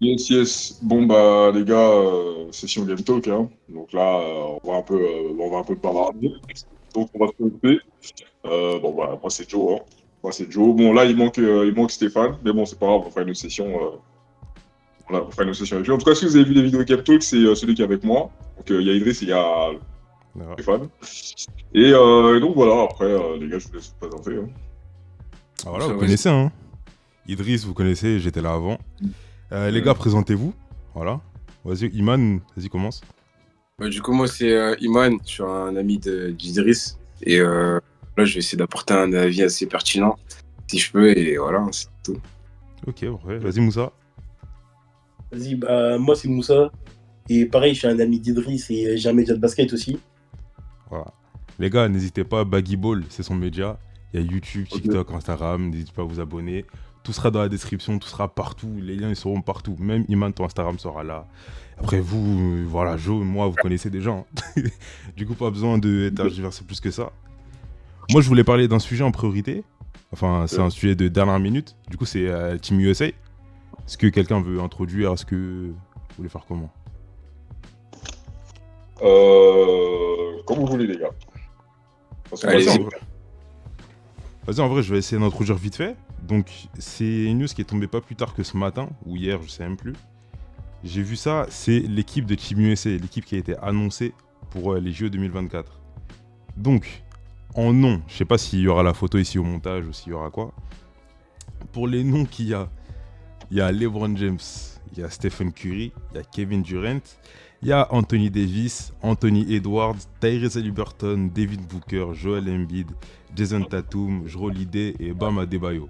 Yes, yes. Bon, bah, les gars, session Game Talk, hein. Donc là, on va un peu bavarder. Donc, on va se lancer. Bon, bah, moi, c'est Joe, hein. Moi, c'est Joe. Bon, là, il manque Stéphane. Mais bon, c'est pas grave, on va faire une autre session. On va faire une autre session avec lui. En tout cas, si vous avez vu les vidéos Game Talk, c'est celui qui est avec moi. Donc, il y a Idriss et il y a Voilà. Stéphane. Et donc, voilà, après, les gars, je vous laisse vous présenter, hein. Ah, Bon, voilà, ça, vous vas-y. connaissez, hein. Idriss, vous connaissez, j'étais là avant. Les gars, Euh, présentez-vous. Voilà. Vas-y, Iman, vas-y, commence. Du coup, moi, c'est Iman. Je suis un ami d'Idriss. Et là, je vais essayer d'apporter un avis assez pertinent, si je peux. Et voilà, c'est tout. Ok, parfait. Vas-y, Moussa. Vas-y, bah, moi c'est Moussa. Et pareil, je suis un ami d'Idriss et j'ai un média de basket aussi. Voilà. Les gars, n'hésitez pas, Baggy Ball, c'est son média. Il y a YouTube, ok. TikTok, Instagram, n'hésitez pas à vous abonner. Tout sera dans la description, tout sera partout. Les liens, ils seront partout. Même Iman, ton Instagram sera là. Après, vous, voilà, Joe, moi, vous connaissez déjà, hein. Du coup, pas besoin de tergiverser plus que ça. Moi, je voulais parler d'un sujet en priorité. Enfin, c'est un sujet de dernière minute. Du coup, c'est Team USA. Est-ce que quelqu'un veut introduire? Est-ce que vous voulez faire comment? Comme vous voulez, les gars. De toute façon, Vas-y, Allez-y. en vrai, je vais essayer d'introduire vite fait. Donc, c'est une news qui est tombée pas plus tard que ce matin, ou hier, je sais même plus. J'ai vu ça, c'est l'équipe de Team USA, l'équipe qui a été annoncée pour les JO 2024. Donc, en nom, je sais pas s'il y aura la photo ici au montage ou s'il y aura quoi. Pour les noms qu'il y a, il y a LeBron James, il y a Stephen Curry, il y a Kevin Durant, il y a Anthony Davis, Anthony Edwards, Tyrese Haliburton, David Booker, Joel Embiid, Jason Tatum, Jrue Holiday et Bam Adebayo.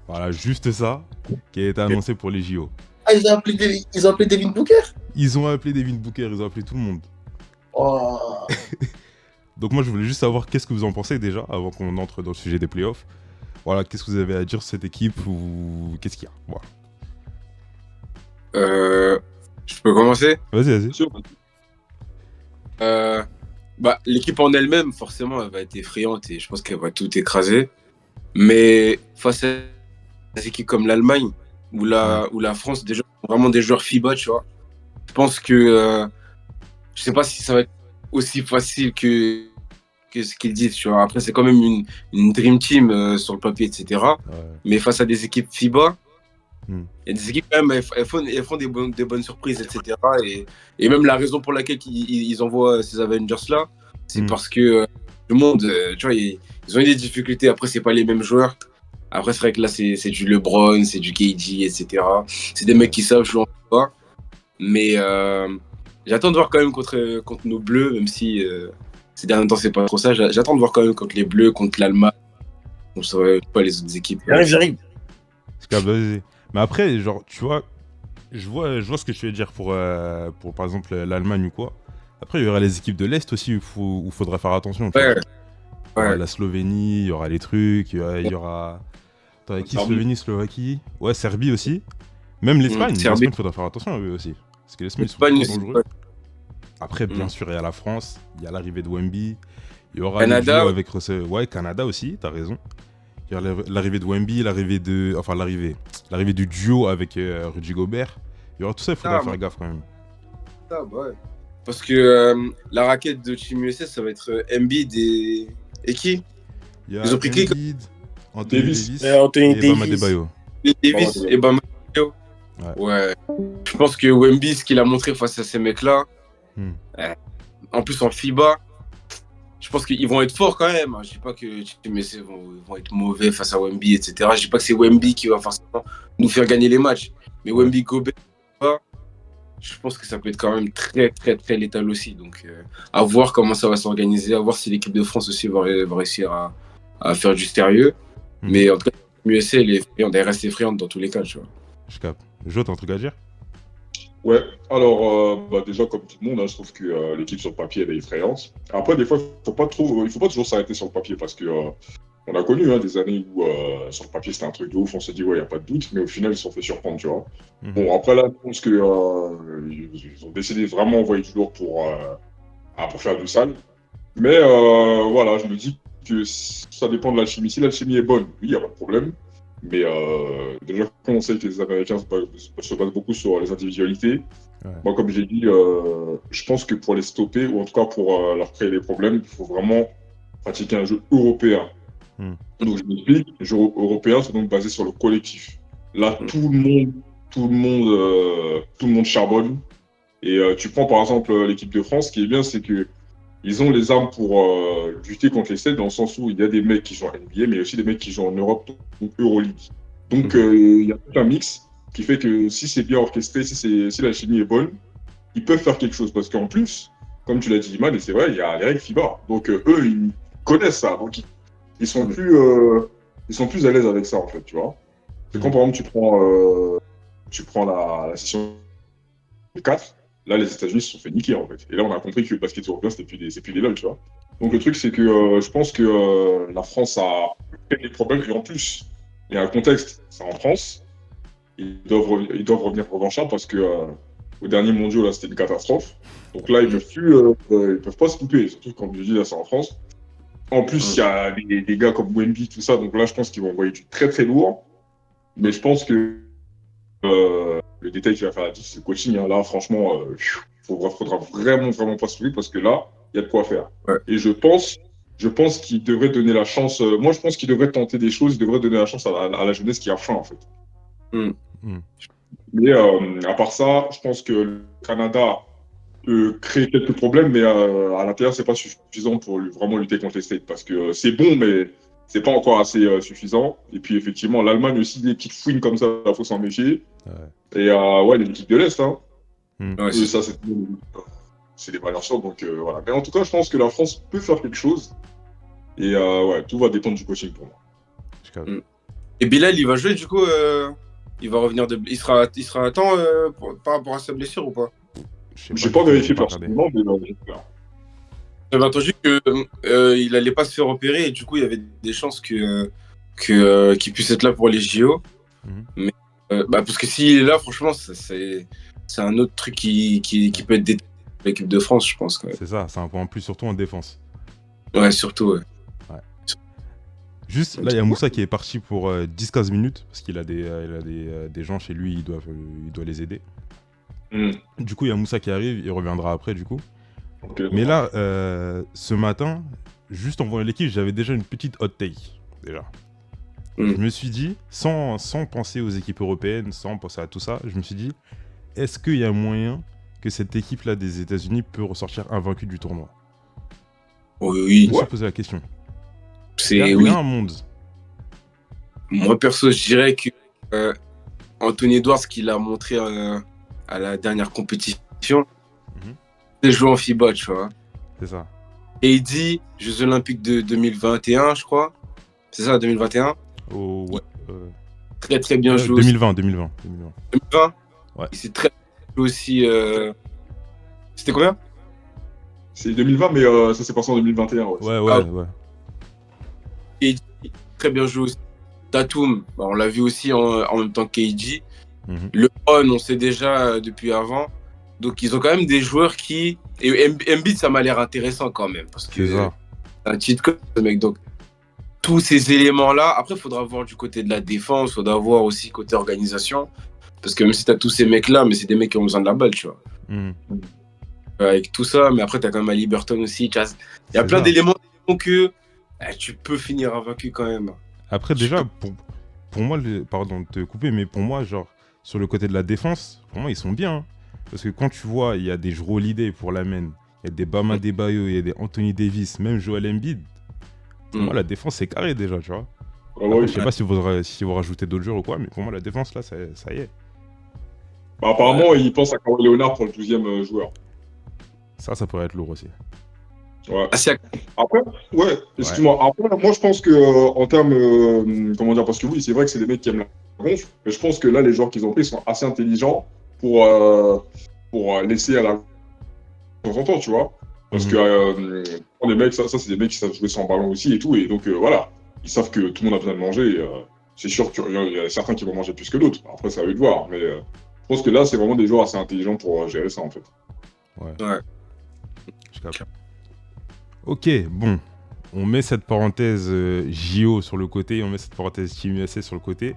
Voilà, juste ça qui a été annoncé pour les JO. Ah, ils ont appelé Devin Booker. Ils ont appelé Devin Booker, ils ont appelé tout le monde. Oh. Donc moi je voulais juste savoir qu'est-ce que vous en pensez déjà avant qu'on entre dans le sujet des playoffs. Voilà, qu'est-ce que vous avez à dire sur cette équipe ou qu'est-ce qu'il y a. Voilà. Euh, je peux commencer? Vas-y, vas-y. bien sûr. Euh, L'équipe en elle-même, forcément, elle va être effrayante et je pense qu'elle va tout écraser. Mais face à des équipes comme l'Allemagne Hmm. ou la France, déjà, vraiment des joueurs FIBA, tu vois. Je pense que je sais pas si ça va être aussi facile que ce qu'ils disent, tu vois. Après, c'est quand même une Dream Team sur le papier, etc. Ouais. Mais face à des équipes FIBA, Hmm. il y a des équipes, quand même, elles font des bonnes surprises, etc. Et même la raison pour laquelle ils envoient ces Avengers-là, c'est Hmm. parce que le monde, tu vois, ils ont eu des difficultés. Après, c'est pas les mêmes joueurs. Après, c'est vrai que là, c'est du LeBron, c'est du KD, etc. C'est des mecs Ouais. qui savent jouer en FIBA. Mais j'attends de voir quand même contre nos Bleus, même si ces derniers temps, c'est pas trop ça. J'attends de voir quand même contre les Bleus, contre l'Allemagne, contre pas les autres équipes. J'arrive. Parce que, vas-y. Mais après, genre, tu vois, je vois ce que tu veux dire pour par exemple l'Allemagne ou quoi. Après, il y aura les équipes de l'Est aussi où il faudra faire attention, tu vois. Ouais, Il y aura ouais. la Slovénie, il y aura les trucs, il y aura... Attends, avec qui Serbie. Slovénie, Slovaquie? Ouais, Serbie aussi. Même l'Espagne, Serbie, l'Espagne, faudra faire attention à eux aussi. Parce que l'Espagne, ils sont Espagne plutôt aussi. dangereux. Ouais. Après, bien Mm. sûr, il y a la France, il y a l'arrivée de Wemby, il y aura le Canada, duo avec Russell. Ouais, Canada aussi, t'as raison. Il y a l'arrivée de Wemby, l'arrivée de. Enfin, l'arrivée du duo avec Rudy Gobert. Il y aura tout ça, il faudra ah, faire gaffe quand même. ouais. Parce que la raquette de Team USA, ça va être Embiid et qui? Il y Ils a ont pris qui? Embiid, Anthony Davis. Davis Anthony et Bam Davis. Adebayo. Davis et Bam. Ouais. Ouais. Je pense que Wemby, ce qu'il a montré face à ces mecs-là, Hmm. en plus en FIBA, je pense qu'ils vont être forts quand même. Je dis pas que Team USA vont être mauvais face à Wemby, etc. Je dis pas que c'est Wemby qui va forcément nous faire gagner les matchs. Mais Ouais. Wemby Gobert, je pense que ça peut être quand même très, très, très létal aussi. Donc, à voir comment ça va s'organiser, à voir si l'équipe de France aussi va réussir à faire du sérieux. Mhm. Mais en tout cas, l'USA, elle reste effrayante dans tous les cas, tu vois. Je capte. Jo, t'as un truc à dire? Ouais, alors bah, déjà comme tout le monde, hein, je trouve que l'équipe sur le papier elle est effrayante. Après, des fois, il faut pas toujours s'arrêter sur le papier parce que on a connu hein, des années où sur le papier c'était un truc de ouf, on s'est dit ouais, y a pas de doute, mais au final ils se sont fait surprendre, tu vois. Mhm. Bon, après là, je pense que ils ont décidé de vraiment envoyer du lourd pour faire du sale. Mais voilà, je me dis que ça dépend de l'alchimie. Si l'alchimie est bonne, oui, il n'y a pas de problème. Mais déjà, comme on sait que les Américains se basent beaucoup sur les individualités, Ouais. moi, comme j'ai dit, je pense que pour les stopper, ou en tout cas pour leur créer des problèmes, il faut vraiment pratiquer un jeu européen. Hmm. Donc, je m'explique, le jeu européen, c'est donc basé sur le collectif. Là, tout le monde charbonne. Et tu prends par exemple l'équipe de France, ce qui est bien, c'est que ils ont les armes pour lutter contre les Celtes, dans le sens où il y a des mecs qui jouent en NBA, mais il y a aussi des mecs qui jouent en Europe, donc Euroleague. Donc il y a tout un mix qui fait que si c'est bien orchestré, si la chimie est bonne, ils peuvent faire quelque chose. Parce qu'en plus, comme tu l'as dit, Iman, et c'est vrai, il y a les règles FIBA. Donc eux, ils connaissent ça. Donc ils sont ils sont plus à l'aise avec ça, en fait, tu vois. C'est quand, par exemple, tu prends la session 4, là, les États-Unis se sont fait niquer, en fait. Et là, on a compris que le basket européen, c'est plus des LOL, tu vois. Donc, le truc, c'est que je pense que la France a des problèmes. Et en plus, il y a un contexte, c'est en France. Ils doivent revenir revanchards parce que au dernier mondial, là, c'était une catastrophe. Donc là, ils peuvent pas se couper. Surtout quand je dis là, c'est en France. En plus, il y a des gars comme Wemby, tout ça. Donc là, je pense qu'ils vont envoyer du très très lourd. Mais je pense que le détail qui va faire la différence, c'est le coaching. Hein. Là, franchement, faudra vraiment, vraiment pas se louper parce que là, il y a de quoi faire. Ouais. Et je pense qu'il devrait donner la chance. Moi, je pense qu'il devrait tenter des choses. Il devrait donner la chance à la jeunesse qui a faim, en fait. Mais à part ça, je pense que le Canada peut créer quelques problèmes, mais à l'intérieur, c'est pas suffisant pour vraiment lutter contre les States parce que c'est bon, mais c'est pas encore assez suffisant. Et puis effectivement, l'Allemagne aussi, des petites fouines comme ça, il faut s'en méfier. Ouais. Et ouais, les équipes de l'Est, hein. Ouais, Eux, ça, c'est des valeurs sûres, donc voilà. Mais en tout cas, je pense que la France peut faire quelque chose. Et ouais, tout va dépendre du coaching pour moi. Je capte. Et Bilal, il va jouer du coup, il va revenir il sera à temps par rapport à sa blessure ou pas? Je sais J'ai du pas tout, j'ai vérifié pas regardé. personnellement, mais j'espère. J'avais entendu que il allait pas se faire opérer et du coup il y avait des chances qu'il puisse être là pour les JO. Mhm. Mais bah, parce que s'il est là, franchement, c'est un autre truc qui peut être déterminant pour l'équipe de France, je pense. Quand même. C'est ça, c'est un point en plus, surtout en défense. Ouais, surtout. Ouais. Juste, là, il y a Moussa qui est parti pour 10-15 minutes, parce qu'il a des gens chez lui, il doit les aider. Du coup, il y a Moussa qui arrive, il reviendra après, du coup. Okay, mais là, ce matin, juste en voyant l'équipe, j'avais déjà une petite hot take, déjà. Je me suis dit, sans penser aux équipes européennes, sans penser à tout ça, je me suis dit, est-ce qu'il y a moyen que cette équipe-là des États-Unis peut ressortir invaincue du tournoi? Oui. Je me suis posé la question. Il y a un monde. Moi, perso, je dirais que Anthony Edwards, ce qu'il a montré à la dernière compétition, c'est jouer en FIBA, tu vois. C'est ça. Et il dit, Jeux Olympiques de 2021, je crois. C'est ça, 2021? Oh, ouais. Très, très bien joué 2020. aussi. 2020 Ouais. Il s'est très bien joué aussi. C'était combien? C'est 2020, mais ça s'est passé en 2021. Ouais. Et très bien joué aussi. Tatum, bah, on l'a vu aussi en même temps que KD. Le On, on sait déjà depuis avant. Donc, ils ont quand même des joueurs qui. Et Embiid, ça m'a l'air intéressant quand même. Parce que c'est un cheat code, ce mec. Donc, tous ces éléments-là. Après, il faudra voir du côté de la défense. Il faudra voir aussi côté organisation. Parce que même si tu as tous ces mecs-là, mais c'est des mecs qui ont besoin de la balle, tu vois. Avec tout ça, mais après, tu as quand même Haliburton aussi. Il y a plein d'éléments que tu peux finir invaincu quand même. Après, déjà, pour moi, pardon de te couper, mais pour moi, genre, sur le côté de la défense, pour moi, ils sont bien. Hein. Parce que quand tu vois, il y a des Jrue Holiday pour la main, il y a des Bam Adebayo, il y a des Anthony Davis, même Joel Embiid. Pour moi, la défense, c'est carré déjà, tu vois. Après, je sais pas si vous rajoutez d'autres joueurs ou quoi, mais pour moi, la défense, là, ça y est. Bah, apparemment, ils pensent à Kawhi Leonard pour le 12e joueur. Ça pourrait être lourd aussi. Ouais. Après, ouais, excuse-moi. Après, moi, je pense que en termes, comment dire, parce que oui, c'est vrai que c'est des mecs qui aiment la gonfle, mais je pense que là, les joueurs qu'ils ont pris sont assez intelligents pour laisser à la de temps en temps, tu vois. Parce que les mecs, ça c'est des mecs qui savent jouer sans ballon aussi et tout, et donc voilà, ils savent que tout le monde a besoin de manger. C'est sûr qu'il y a certains qui vont manger plus que d'autres. Après, ça à eux de voir, mais je pense que là, c'est vraiment des joueurs assez intelligents pour gérer ça en fait. Ouais. Je capte. Ok, bon. on met cette parenthèse JO sur le côté et on met cette parenthèse Team USA sur le côté.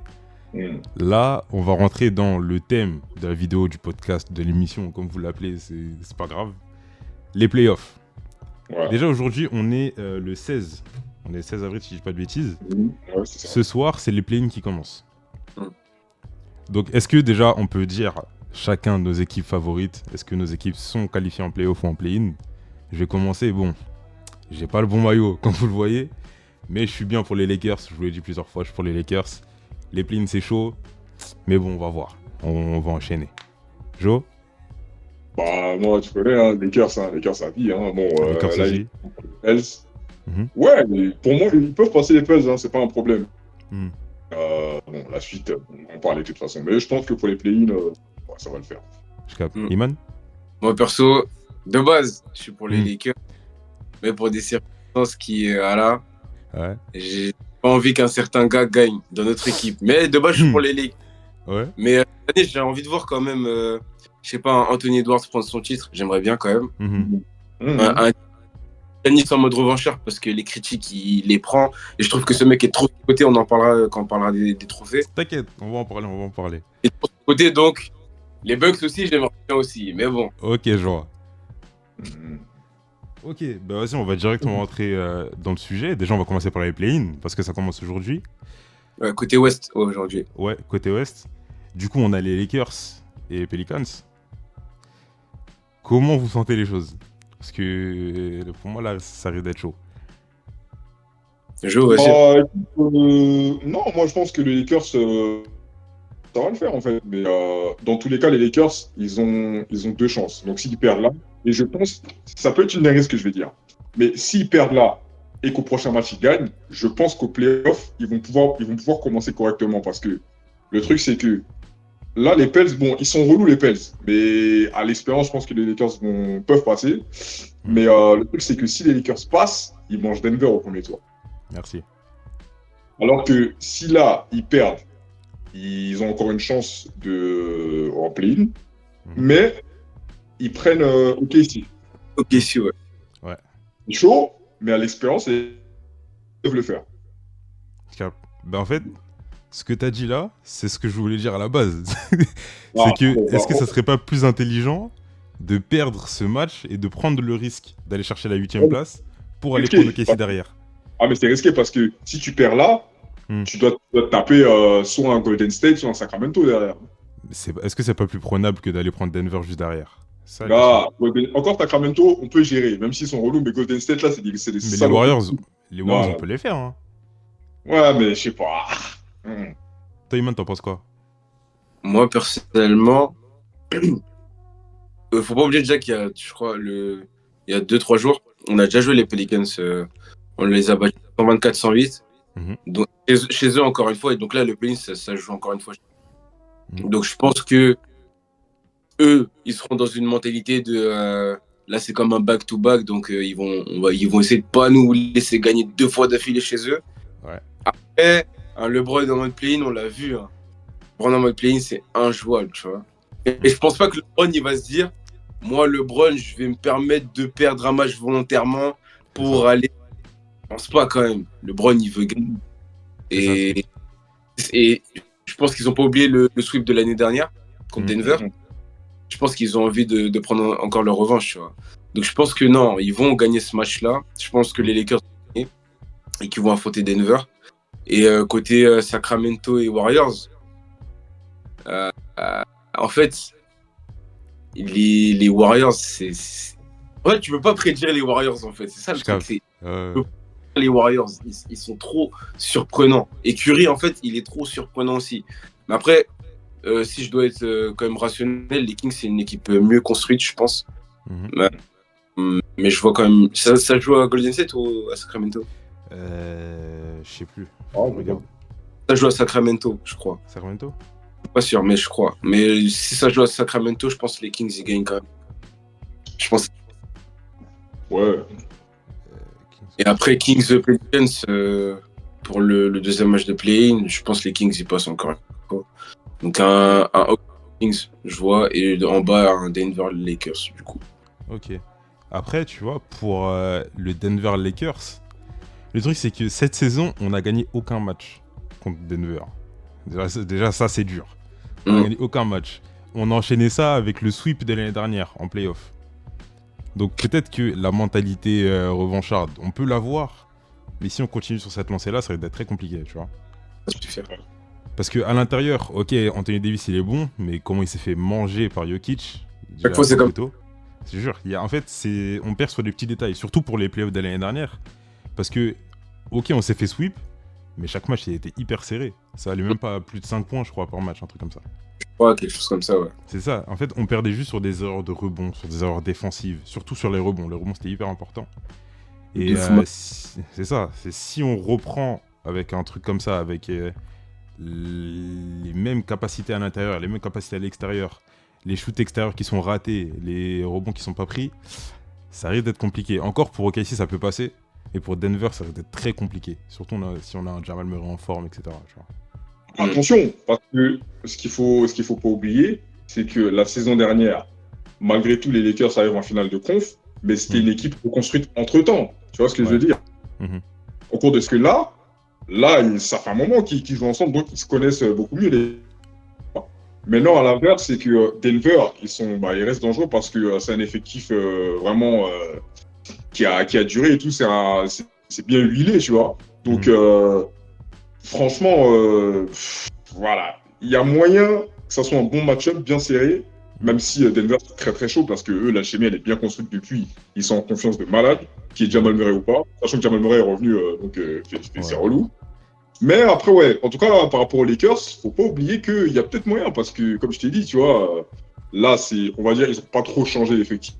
Là, on va rentrer dans le thème de la vidéo, du podcast, de l'émission, comme vous l'appelez, c'est pas grave. Les playoffs. Ouais. Déjà aujourd'hui, on est le 16. On est le 16 avril, si je dis pas de bêtises. Ouais, c'est ça. Ce soir, c'est les play-ins qui commencent. Donc, est-ce que déjà, on peut dire chacun de nos équipes favorites, est-ce que nos équipes sont qualifiées en play-off ou en play-in? Je vais commencer. Bon, j'ai pas le bon maillot, comme vous le voyez, mais je suis bien pour les Lakers. Je vous l'ai dit plusieurs fois, je suis pour les Lakers. Les play-ins, c'est chaud, mais bon, on va voir. On va enchaîner. Jo? Bah, moi, tu connais, hein, Lakers à vie. Hein. Bon, Lakers là, aussi. Pels. Ouais, mais pour moi, ils peuvent passer les Pels, hein, c'est pas un problème. Bon, la suite, on en parlait de toute façon. Mais je pense que pour les play-in, ouais, ça va le faire. Je capte. Iman? Moi, perso, de base, je suis pour les Lakers. Mais pour des circonstances qui, voilà, Ouais. j'ai pas envie qu'un certain gars gagne dans notre équipe. Mais de base, je suis pour les Lakers. Ouais. Mais cette année, j'ai envie de voir quand même, je sais pas, Anthony Edwards prendre son titre. J'aimerais bien quand même. Un Giannis en mode revancheur parce que les critiques, il les prend. Et je trouve que ce mec est trop de côté. On en parlera quand on parlera des trophées. T'inquiète, on va en parler. Et trop de côté, donc, les Bucks aussi, j'aimerais bien aussi. Mais bon. Ok, je vois. Ok, bah vas-y, on va directement rentrer dans le sujet. Déjà, on va commencer par les play-in parce que ça commence aujourd'hui. Côté Ouest, aujourd'hui. Ouais, côté Ouest. Du coup, on a les Lakers et les Pelicans. Comment vous sentez les choses? Parce que pour moi, là, ça risque d'être chaud. Non, moi, je pense que les Lakers, ça va le faire, en fait. Mais dans tous les cas, les Lakers, ils ont deux chances. Donc, s'ils perdent là, et je pense, ça peut être une dinguerie ce que je vais dire. Mais s'ils perdent là et qu'au prochain match, ils gagnent, je pense qu'au playoff, ils vont pouvoir commencer correctement. Parce que le truc, c'est que là, les Pels, bon, ils sont relous, les Pels. Mais à l'expérience, je pense que les Lakers peuvent passer. Mais le truc, c'est que si les Lakers passent, ils mangent Denver au premier tour. Merci. Alors que si là, ils perdent, ils ont encore une chance en play-in. Mais ils prennent OKC. OKC, ouais. Ouais. C'est chaud, mais à l'expérience, ils peuvent le faire. Ben en fait, ce que t'as dit là, c'est ce que je voulais dire à la base. Est-ce que ça serait pas plus intelligent de perdre ce match et de prendre le risque d'aller chercher la 8ème place pour aller prendre OKC derrière? Ah, mais c'est risqué parce que si tu perds là, tu dois taper soit un Golden State, soit un Sacramento derrière. Est-ce que c'est pas plus prenable que d'aller prendre Denver juste derrière? Ça, là, encore Sacramento, on peut gérer, même s'ils sont relous, mais Golden State là, c'est des mais les Warriors, on peut les faire. Hein. Ouais, mais je sais pas. Toi, Iman, t'en penses quoi? Moi, personnellement, faut pas oublier déjà qu'il y a, je crois, il y a 2-3 jours, on a déjà joué les Pelicans. On les a battus 124-108. Donc, chez eux, encore une fois. Et donc là, le play-in, ça joue encore une fois. Donc, je pense que eux, ils seront dans une mentalité de... là, c'est comme un back-to-back. Donc, ils vont essayer de pas nous laisser gagner 2 fois d'affilée chez eux. Ouais. Après, LeBron en mode play-in, on l'a vu. LeBron en mode play-in, c'est injouable, tu vois. Et je pense pas que LeBron, il va se dire, moi, LeBron, je vais me permettre de perdre un match volontairement pour aller... Je pense pas quand même. LeBron, il veut gagner. Et je pense qu'ils n'ont pas oublié le sweep de l'année dernière contre Denver. Je pense qu'ils ont envie de prendre encore leur revanche. Tu vois. Donc je pense que non, ils vont gagner ce match-là. Je pense que les Lakers vont gagner et qu'ils vont affronter Denver. Et côté Sacramento et Warriors, en fait, les Warriors, en fait, tu peux pas prédire les Warriors, en fait. C'est ça le truc. Les Warriors, ils sont trop surprenants. Et Curry, en fait, il est trop surprenant aussi. Mais après, si je dois être quand même rationnel, les Kings, c'est une équipe mieux construite, je pense. Mais je vois quand même... Ça joue à Golden State ou à Sacramento? Je sais plus. Regarde. Ça joue à Sacramento, je crois. Sacramento? Pas sûr, mais je crois. Mais si ça joue à Sacramento, je pense que les Kings, ils gagnent quand même. Je pense. Ouais. Et après, Kings Pelicans, pour le deuxième match de play-in, je pense que les Kings, ils passent encore. Donc un Kings, je vois, et en bas, un Denver Lakers, du coup. Ok. Après, tu vois, pour le Denver Lakers, Le truc, c'est que cette saison, on n'a gagné aucun match contre Denver. Déjà ça, c'est dur. On n'a gagné aucun match. On a enchaîné ça avec le sweep de l'année dernière en playoff. Donc peut-être que la mentalité revancharde, on peut l'avoir. Mais si on continue sur cette lancée-là, ça risque d'être très compliqué, tu vois. Parce qu'à l'intérieur, ok, Anthony Davis, il est bon, mais comment il s'est fait manger par Jokic. Chaque fois, c'est comme... C'est sûr. En fait, on perd sur des petits détails, surtout pour les playoffs de l'année dernière. Parce que, ok, on s'est fait sweep, mais chaque match, il a été hyper serré. Ça allait même pas à plus de 5 points, je crois, par match, un truc comme ça. Ouais, quelque chose comme ça, ouais. C'est ça. En fait, on perdait juste sur des erreurs de rebond, sur des erreurs défensives, surtout sur les rebonds. Les rebonds, c'était hyper important. Et c'est ça. C'est si on reprend avec un truc comme ça, avec les mêmes capacités à l'intérieur, les mêmes capacités à l'extérieur, les shoots extérieurs qui sont ratés, les rebonds qui sont pas pris, ça risque d'être compliqué. Encore pour OKC, ça peut passer. Et pour Denver, ça risque d'être très compliqué. Surtout si on a un Jamal Murray en forme, etc. Tu vois. Attention, parce que ce qu'il faut pas oublier, c'est que la saison dernière, malgré tout, les Lakers arrivent en finale de conf, mais c'était une équipe reconstruite entre-temps. Tu vois ce que je veux dire? Au cours de ce que là, ça fait un moment qu'ils jouent ensemble, donc ils se connaissent beaucoup mieux. Maintenant, à l'inverse, c'est que Denver, ils restent dangereux parce que c'est un effectif vraiment qui a duré et tout, c'est bien huilé, tu vois. Donc, franchement, voilà, il y a moyen que ça soit un bon match-up bien serré, même si Denver c'est très très chaud parce que eux, la chimie elle est bien construite depuis, ils sont en confiance de malade, qui est Jamal Murray ou pas, sachant que Jamal Murray est revenu, c'est relou. Mais après, ouais, en tout cas, par rapport aux Lakers, faut pas oublier qu'il y a peut-être moyen parce que, comme je t'ai dit, tu vois, là, on va dire, ils ont pas trop changé l'effectif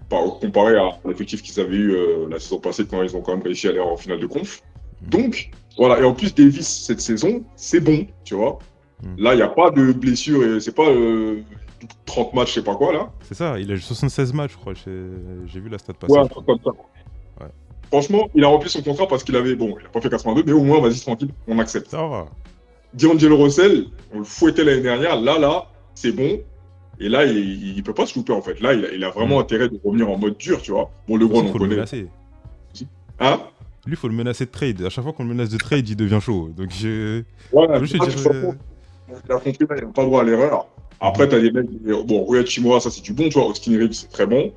comparé à l'effectif qu'ils avaient eu la saison passée quand ils ont quand même réussi à aller en finale de conf. Donc, voilà, et en plus, Davis, cette saison, c'est bon, tu vois. Là, il n'y a pas de blessure, et c'est pas 30 matchs, je sais pas quoi, là. C'est ça, il a 76 matchs, je crois, j'ai vu la stat passer. Ouais, comme ça. Ouais. Franchement, il a rempli son contrat parce qu'il avait, il a pas fait 82, mais au moins, vas-y, tranquille, on accepte. Ça va. D'Angelo Russell, on le fouettait l'année dernière, là, c'est bon. Et là, il peut pas se louper, en fait. Là, il a vraiment intérêt de revenir en mode dur, tu vois. Bon, LeBron, on connaît. Hein? Lui, il faut le menacer de trade. À chaque fois qu'on le menace de trade, il devient chaud. Donc, ouais, il a compris, il n'a pas droit à l'erreur. Après, t'as des mecs, bon, Rui Hachimura, ça c'est du bon, tu vois. Austin Reeves, c'est très bon.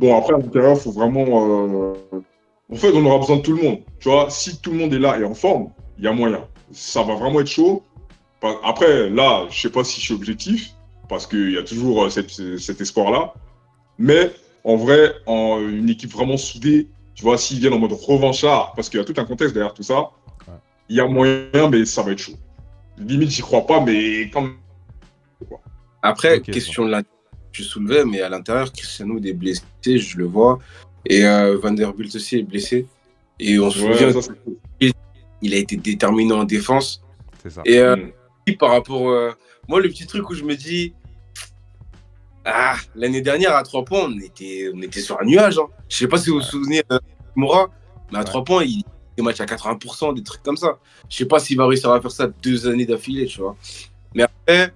Bon, après, à l'intérieur, il faut vraiment. En fait, on aura besoin de tout le monde. Tu vois, si tout le monde est là et en forme, il y a moyen. Ça va vraiment être chaud. Après, là, je sais pas si je suis objectif, parce qu'il y a toujours cet espoir-là. Mais en vrai, une équipe vraiment soudée, tu vois, s'ils viennent en mode revanchard, parce qu'il y a tout un contexte derrière tout ça, il y a moyen, mais ça va être chaud. Limite, j'y crois pas, mais quand même. Après, question de la tu soulevais, mais à l'intérieur, Cristiano est blessé, je le vois. Et Vanderbilt aussi est blessé. Et on se souvient il a été déterminant en défense. C'est ça. Et par rapport... moi, le petit truc où je me dis... l'année dernière, à 3 points, on était sur un nuage. Hein. Je sais pas si vous vous souvenez de Moura, mais à 3 points, il des matchs à 80%, des trucs comme ça. Je sais pas s'il va réussir à faire ça 2 années d'affilée, tu vois. Mais après,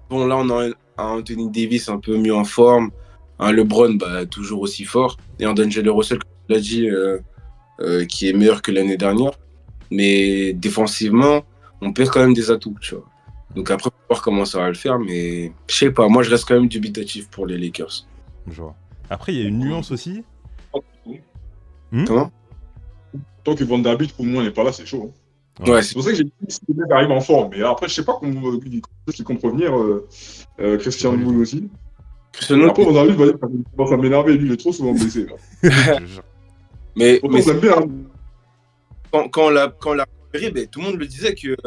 bon, là, on a un Anthony Davis un peu mieux en forme, un LeBron toujours aussi fort, et un D'Angelo Russell, comme tu l'as dit, qui est meilleur que l'année dernière. Mais défensivement, on perd quand même des atouts, tu vois. Donc après, on va voir comment ça va le faire, mais je sais pas, moi je reste quand même dubitatif pour les Lakers. Je vois. Après, il y a une nuance aussi. Comment? Tant que Vanderbilt, pour moi, n'est pas là, c'est chaud. Hein. Ouais, c'est pour ça que j'ai dit que le mec arrive en forme. Mais après, je sais pas qui compte revenir. Christian Wood aussi. Après, Vanderbilt, ça commence à m'énerver. Lui, il est trop souvent blessé. Là. mais j'aime bien. Quand on l'a repéré, tout le monde le disait que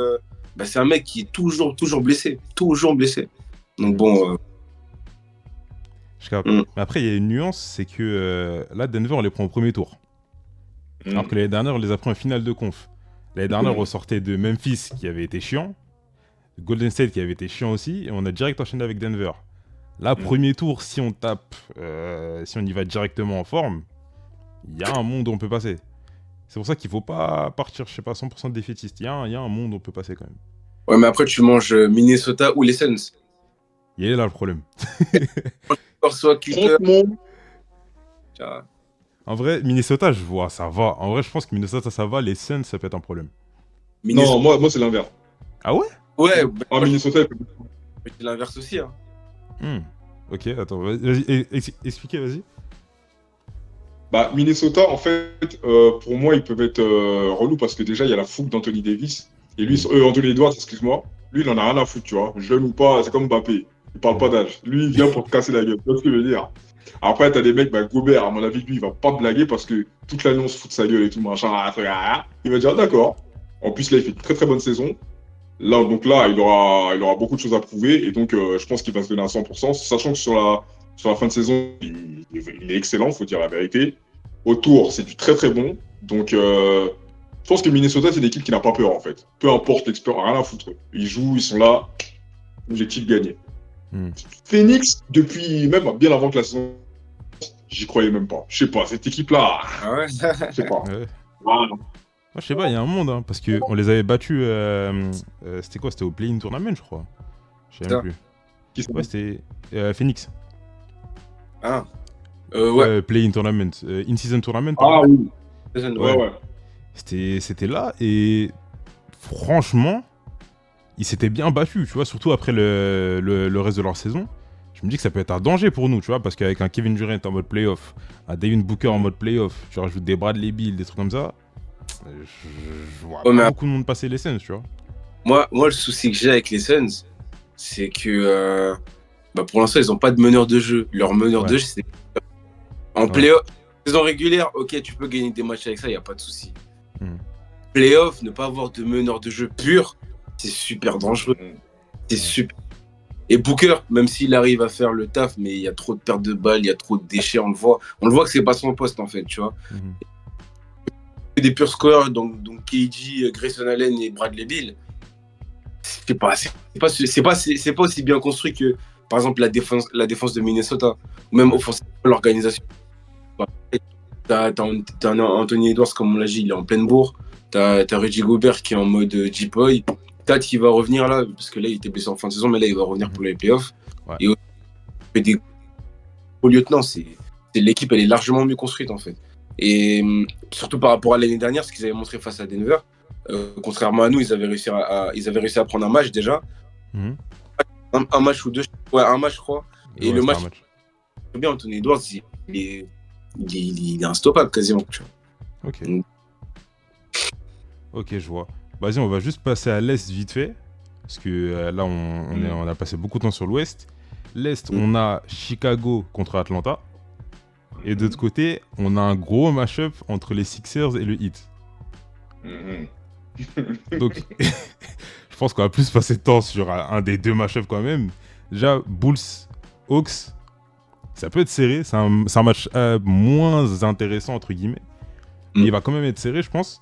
c'est un mec qui est toujours blessé. Toujours blessé. Donc bon... Je capte. Mais après, il y a une nuance, c'est que là, Denver, on les prend au premier tour. Alors que l'année dernière, on les a pris en finale de conf. L'année dernière, on sortait de Memphis, qui avait été chiant. Golden State, qui avait été chiant aussi. Et on a direct enchaîné avec Denver. Là, premier tour, si on tape, si on y va directement en forme, il y a un monde où on peut passer. C'est pour ça qu'il ne faut pas partir, je sais pas, 100% défaitiste. Il y a un monde où on peut passer quand même. Ouais, mais après, tu manges Minnesota ou les Suns. Il est là le problème. Soit Clippers. En vrai, Minnesota, je vois, ça va. En vrai, je pense que Minnesota, ça va. Les Suns, ça peut être un problème. Non, moi c'est l'inverse. Ah ouais? Ouais, En moi, Minnesota, c'est l'inverse aussi. Hein. Hmm. Ok, attends, vas-y, expliquez, vas-y. bah, Minnesota, en fait, pour moi, ils peuvent être relous parce que déjà, il y a la fougue d'Anthony Davis. Et lui, Anthony Edwards, excuse-moi, lui, il en a rien à foutre, tu vois. Jeune ou pas, c'est comme Mbappé. Il parle pas d'âge. Lui, il vient pour te casser la gueule. Tu vois ce que je veux dire? Après, t'as des mecs, bah, Gobert, à mon avis, lui, il va pas blaguer parce que toute l'année, on se fout de sa gueule et tout, machin. Il va dire, d'accord. En plus, là, il fait une très très bonne saison. Là, donc là, il aura beaucoup de choses à prouver. Et donc, je pense qu'il va se donner à 100%. Sachant que sur la fin de saison, il est excellent, faut dire la vérité. Autour, c'est du très très bon. Donc, je pense que Minnesota, c'est une équipe qui n'a pas peur, en fait. Peu importe l'expérience, rien à foutre. Ils jouent, ils sont là. Objectif gagné. Hmm. Phoenix, depuis même bien avant que la saison, j'y croyais même pas. Je sais pas, cette équipe-là, Ah ouais. je sais pas. Ouais. Voilà. Moi, je sais pas, il y a un monde, hein, parce qu'on les avait battus. C'était quoi? C'était au Play-in Tournament, je crois. Je sais même Ça. plus. Qui sont- Ouais, c'était Phoenix. Ah. Ouais. Play-in Tournament. In-season Tournament, Ah pardon. oui, Ouais. ouais, ouais. C'était là, et franchement, ils s'étaient bien battus, tu vois, surtout après le reste de leur saison. Je me dis que ça peut être un danger pour nous, tu vois, parce qu'avec un Kevin Durant en mode playoff, un Devin Booker en mode playoff, tu rajoutes des Bradley Beal, des trucs comme ça, je vois Ouais, mais pas beaucoup de monde passer les Suns, tu vois. moi, le souci que j'ai avec les Suns, c'est que bah, pour l'instant, ils n'ont pas de meneur de jeu. Leur meneur Ouais. de jeu, c'est en playoff. Saison régulière, ok, tu peux gagner des matchs avec ça, il n'y a pas de souci. Hmm. Playoff, ne pas avoir de meneur de jeu pur, c'est super dangereux. C'est Ouais. super. Et Booker, même s'il arrive à faire le taf, mais il y a trop de pertes de balles, il y a trop de déchets, on le voit. On le voit que c'est pas son poste, en fait, tu vois. Mhm. Des purs scoreurs, donc KG, Grayson Allen et Bradley Beal, c'est pas aussi bien construit que, par exemple, la défense de Minnesota, ou même offensivement, l'organisation. T'as un Anthony Edwards, comme on l'a dit, il est en pleine bourre. T'as Reggie Gobert qui est en mode G-Boy. Peut-être qu'il va revenir là, parce que là, il était blessé en fin de saison, mais là, il va revenir pour les playoffs. Ouais. Et des gros lieutenants, l'équipe, elle est largement mieux construite, en fait. Et surtout par rapport à l'année dernière, ce qu'ils avaient montré face à Denver, contrairement à nous, ils avaient réussi à prendre un match déjà. Mhm. Un match ou deux, ouais, un match, je crois. Et Ouais, le c'était match, un match. bien, Anthony Edwards, il est instoppable quasiment. Tu vois. Ok. Mm. Ok, je vois. Vas-y, on va juste passer à l'Est vite fait. Parce que là, on a passé beaucoup de temps sur l'Ouest. L'Est, on a Chicago contre Atlanta. Et de l'autre côté, on a un gros match-up entre les Sixers et le Heat. Mhm. Donc, je pense qu'on va plus passer de temps sur un des deux match-up quand même. Déjà, Bulls-Hawks, ça peut être serré. C'est un match moins intéressant, entre guillemets. Mais il va quand même être serré, je pense.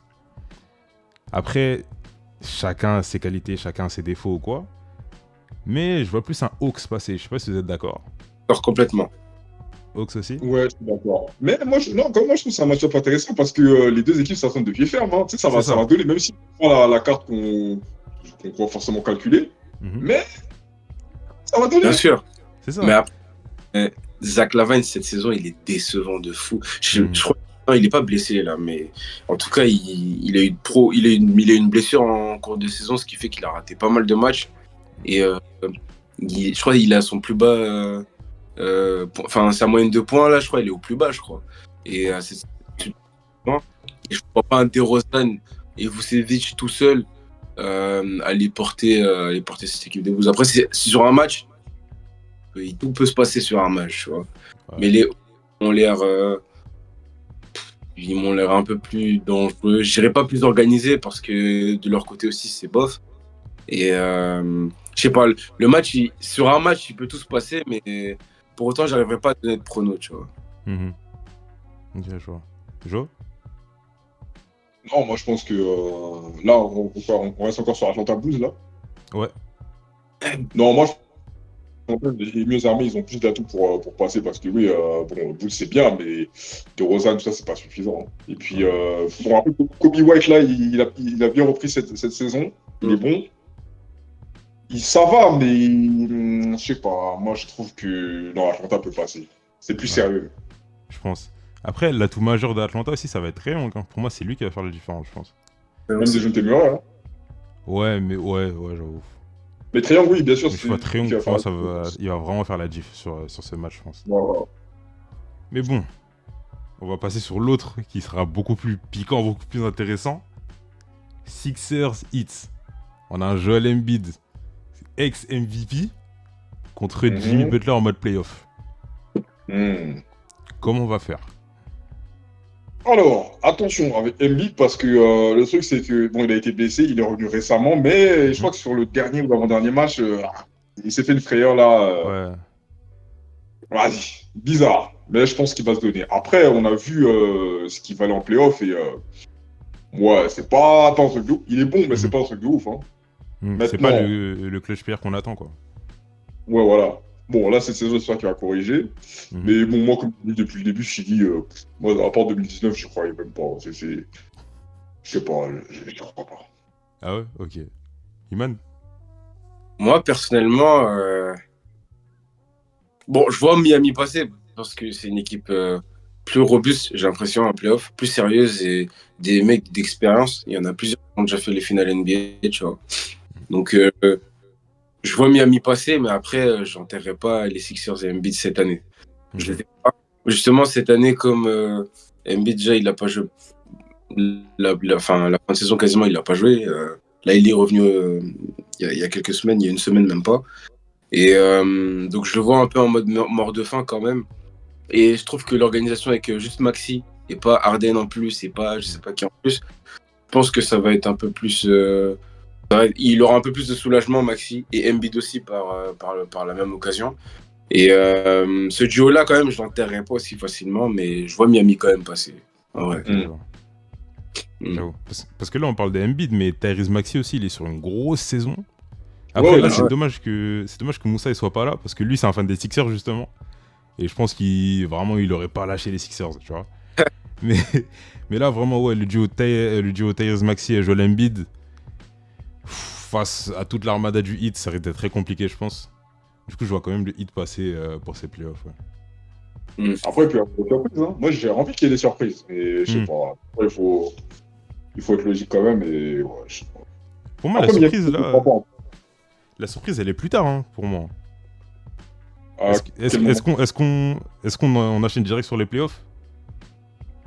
Après, chacun a ses qualités, chacun a ses défauts ou quoi. Mais je vois plus un Hawks passer. Je sais pas si vous êtes d'accord. Alors, complètement. Hawks aussi. Ouais, je suis d'accord. Mais moi, comme moi, je trouve que c'est un match-up intéressant parce que les deux équipes s'attendent de pied ferme. Hein. Tu sais, C'est ça ça. va donner, même si on prend la carte qu'on croit forcément calculer, Mhm. mais ça va donner. Bien sûr. C'est ça. Mais après, Zach LaVine, cette saison, il est décevant de fou. Je crois qu'il n'est pas blessé là, mais en tout cas, il a eu une blessure en cours de saison, ce qui fait qu'il a raté pas mal de matchs. Et je crois qu'il a son plus bas. Enfin, sa moyenne de points, là, je crois, il est au plus bas, je crois. Et je ne vois pas un DeRozan et Vucevic tout seul aller porter cette équipe des Bulls. Après, c'est sur un match, tout peut se passer sur un match, tu vois. Ouais. Mais ils m'ont l'air un peu plus dangereux. Je dirais pas plus organisés parce que de leur côté aussi, c'est bof. Et je sais pas, le match, sur un match, il peut tout se passer, mais pour autant, j'arriverai pas à donner de prono, tu vois. Mhm. Ok, je vois. Jo? Non, moi, je pense que là, on reste encore sur Atlanta Blues, là. Ouais. Non, moi, je pense que les mieux armés, ils ont plus d'atouts pour passer parce que oui, bon, Bulls, c'est bien, mais DeRozan, tout ça, c'est pas suffisant. Et puis, bon, après, Kobe White, là, il a bien repris cette saison. Il est bon. Ça va, mais je sais pas. Moi, je trouve que non, Atlanta peut passer. C'est plus Ouais. sérieux. Je pense. Après, l'atout majeur d'Atlanta aussi, ça va être Trae Young. Hein. Pour moi, c'est lui qui va faire la différence, je pense. Même des jeunes Murray, hein. Ouais, mais ouais, j'avoue. Mais Trae Young, oui, bien sûr, Mais je c'est vois Trae lui Young, qui va pour faire moi, la il va vraiment faire la diff sur ce match, je pense. Voilà. Mais bon, on va passer sur l'autre qui sera beaucoup plus piquant, beaucoup plus intéressant. Sixers Heat. On a un Joel Embiid, ex-MVP, contre Jimmy Butler en mode playoff. Comment on va faire? Alors, attention avec Embiid parce que le truc c'est que bon, il a été blessé, il est revenu récemment, mais je crois que sur le dernier ou l'avant-dernier match, il s'est fait une frayeur là. Ouais. Vas-y, bizarre. Mais je pense qu'il va se donner. Après, on a vu ce qu'il valait en playoff et ouais, c'est pas un truc de ouf. Il est bon, mais c'est pas un truc de ouf. Hein. C'est pas Maintenant, le clutch player qu'on attend, quoi. ouais, voilà. Bon, là, cette saison, j'espère qu'il va corriger. Mais bon, moi, comme je dis depuis le début, je dit, moi, à part 2019, je croyais même pas. Je sais pas, je crois pas. Ah ouais, ok. Iman? Moi, personnellement, bon, je vois Miami passer parce que c'est une équipe plus robuste, j'ai l'impression, en playoff, plus sérieuse et des mecs d'expérience. Il y en a plusieurs qui ont déjà fait les finales NBA, tu vois. Donc, je vois Miami passer, mais après, j'enterrerai pas les Sixers et Embiid cette année. Je les ai pas. Justement, cette année, comme Embiid, déjà, il n'a pas joué. La fin de saison, quasiment, il n'a pas joué. Là, il est revenu il y a quelques semaines, il y a une semaine même pas. Et donc, je le vois un peu en mode mort de faim quand même. Et je trouve que l'organisation avec juste Maxi et pas Harden en plus et pas je sais pas qui en plus, je pense que ça va être un peu plus. Il aura un peu plus de soulagement, Maxi, et Embiid aussi par la même occasion. Et ce duo-là, quand même, je l'enterrerai pas aussi facilement, mais je vois Miami quand même passer. Ouais. J'avoue. Parce que là, on parle de Embiid, mais Tyrese Maxey aussi, il est sur une grosse saison. Après, Ouais, là, ouais. c'est dommage que Moussa ne soit pas là, parce que lui, c'est un fan des Sixers, justement. Et je pense qu'il aurait pas lâché les Sixers, tu vois. mais là, vraiment, ouais, le duo Tyrese Maxey et Joel Embiid, face à toute l'armada du Heat, ça risque d'être très compliqué, je pense. Du coup, je vois quand même le Heat passer pour ces playoffs. Ouais. Après, il peut y avoir des surprises. Hein. Moi, j'ai envie qu'il y ait des surprises. Mais je sais pas. Après, il faut être logique quand même. Et, ouais, je sais pas. Pour moi, après, la surprise, elle est plus tard, hein, pour moi. Est-ce qu'on enchaîne direct sur les playoffs?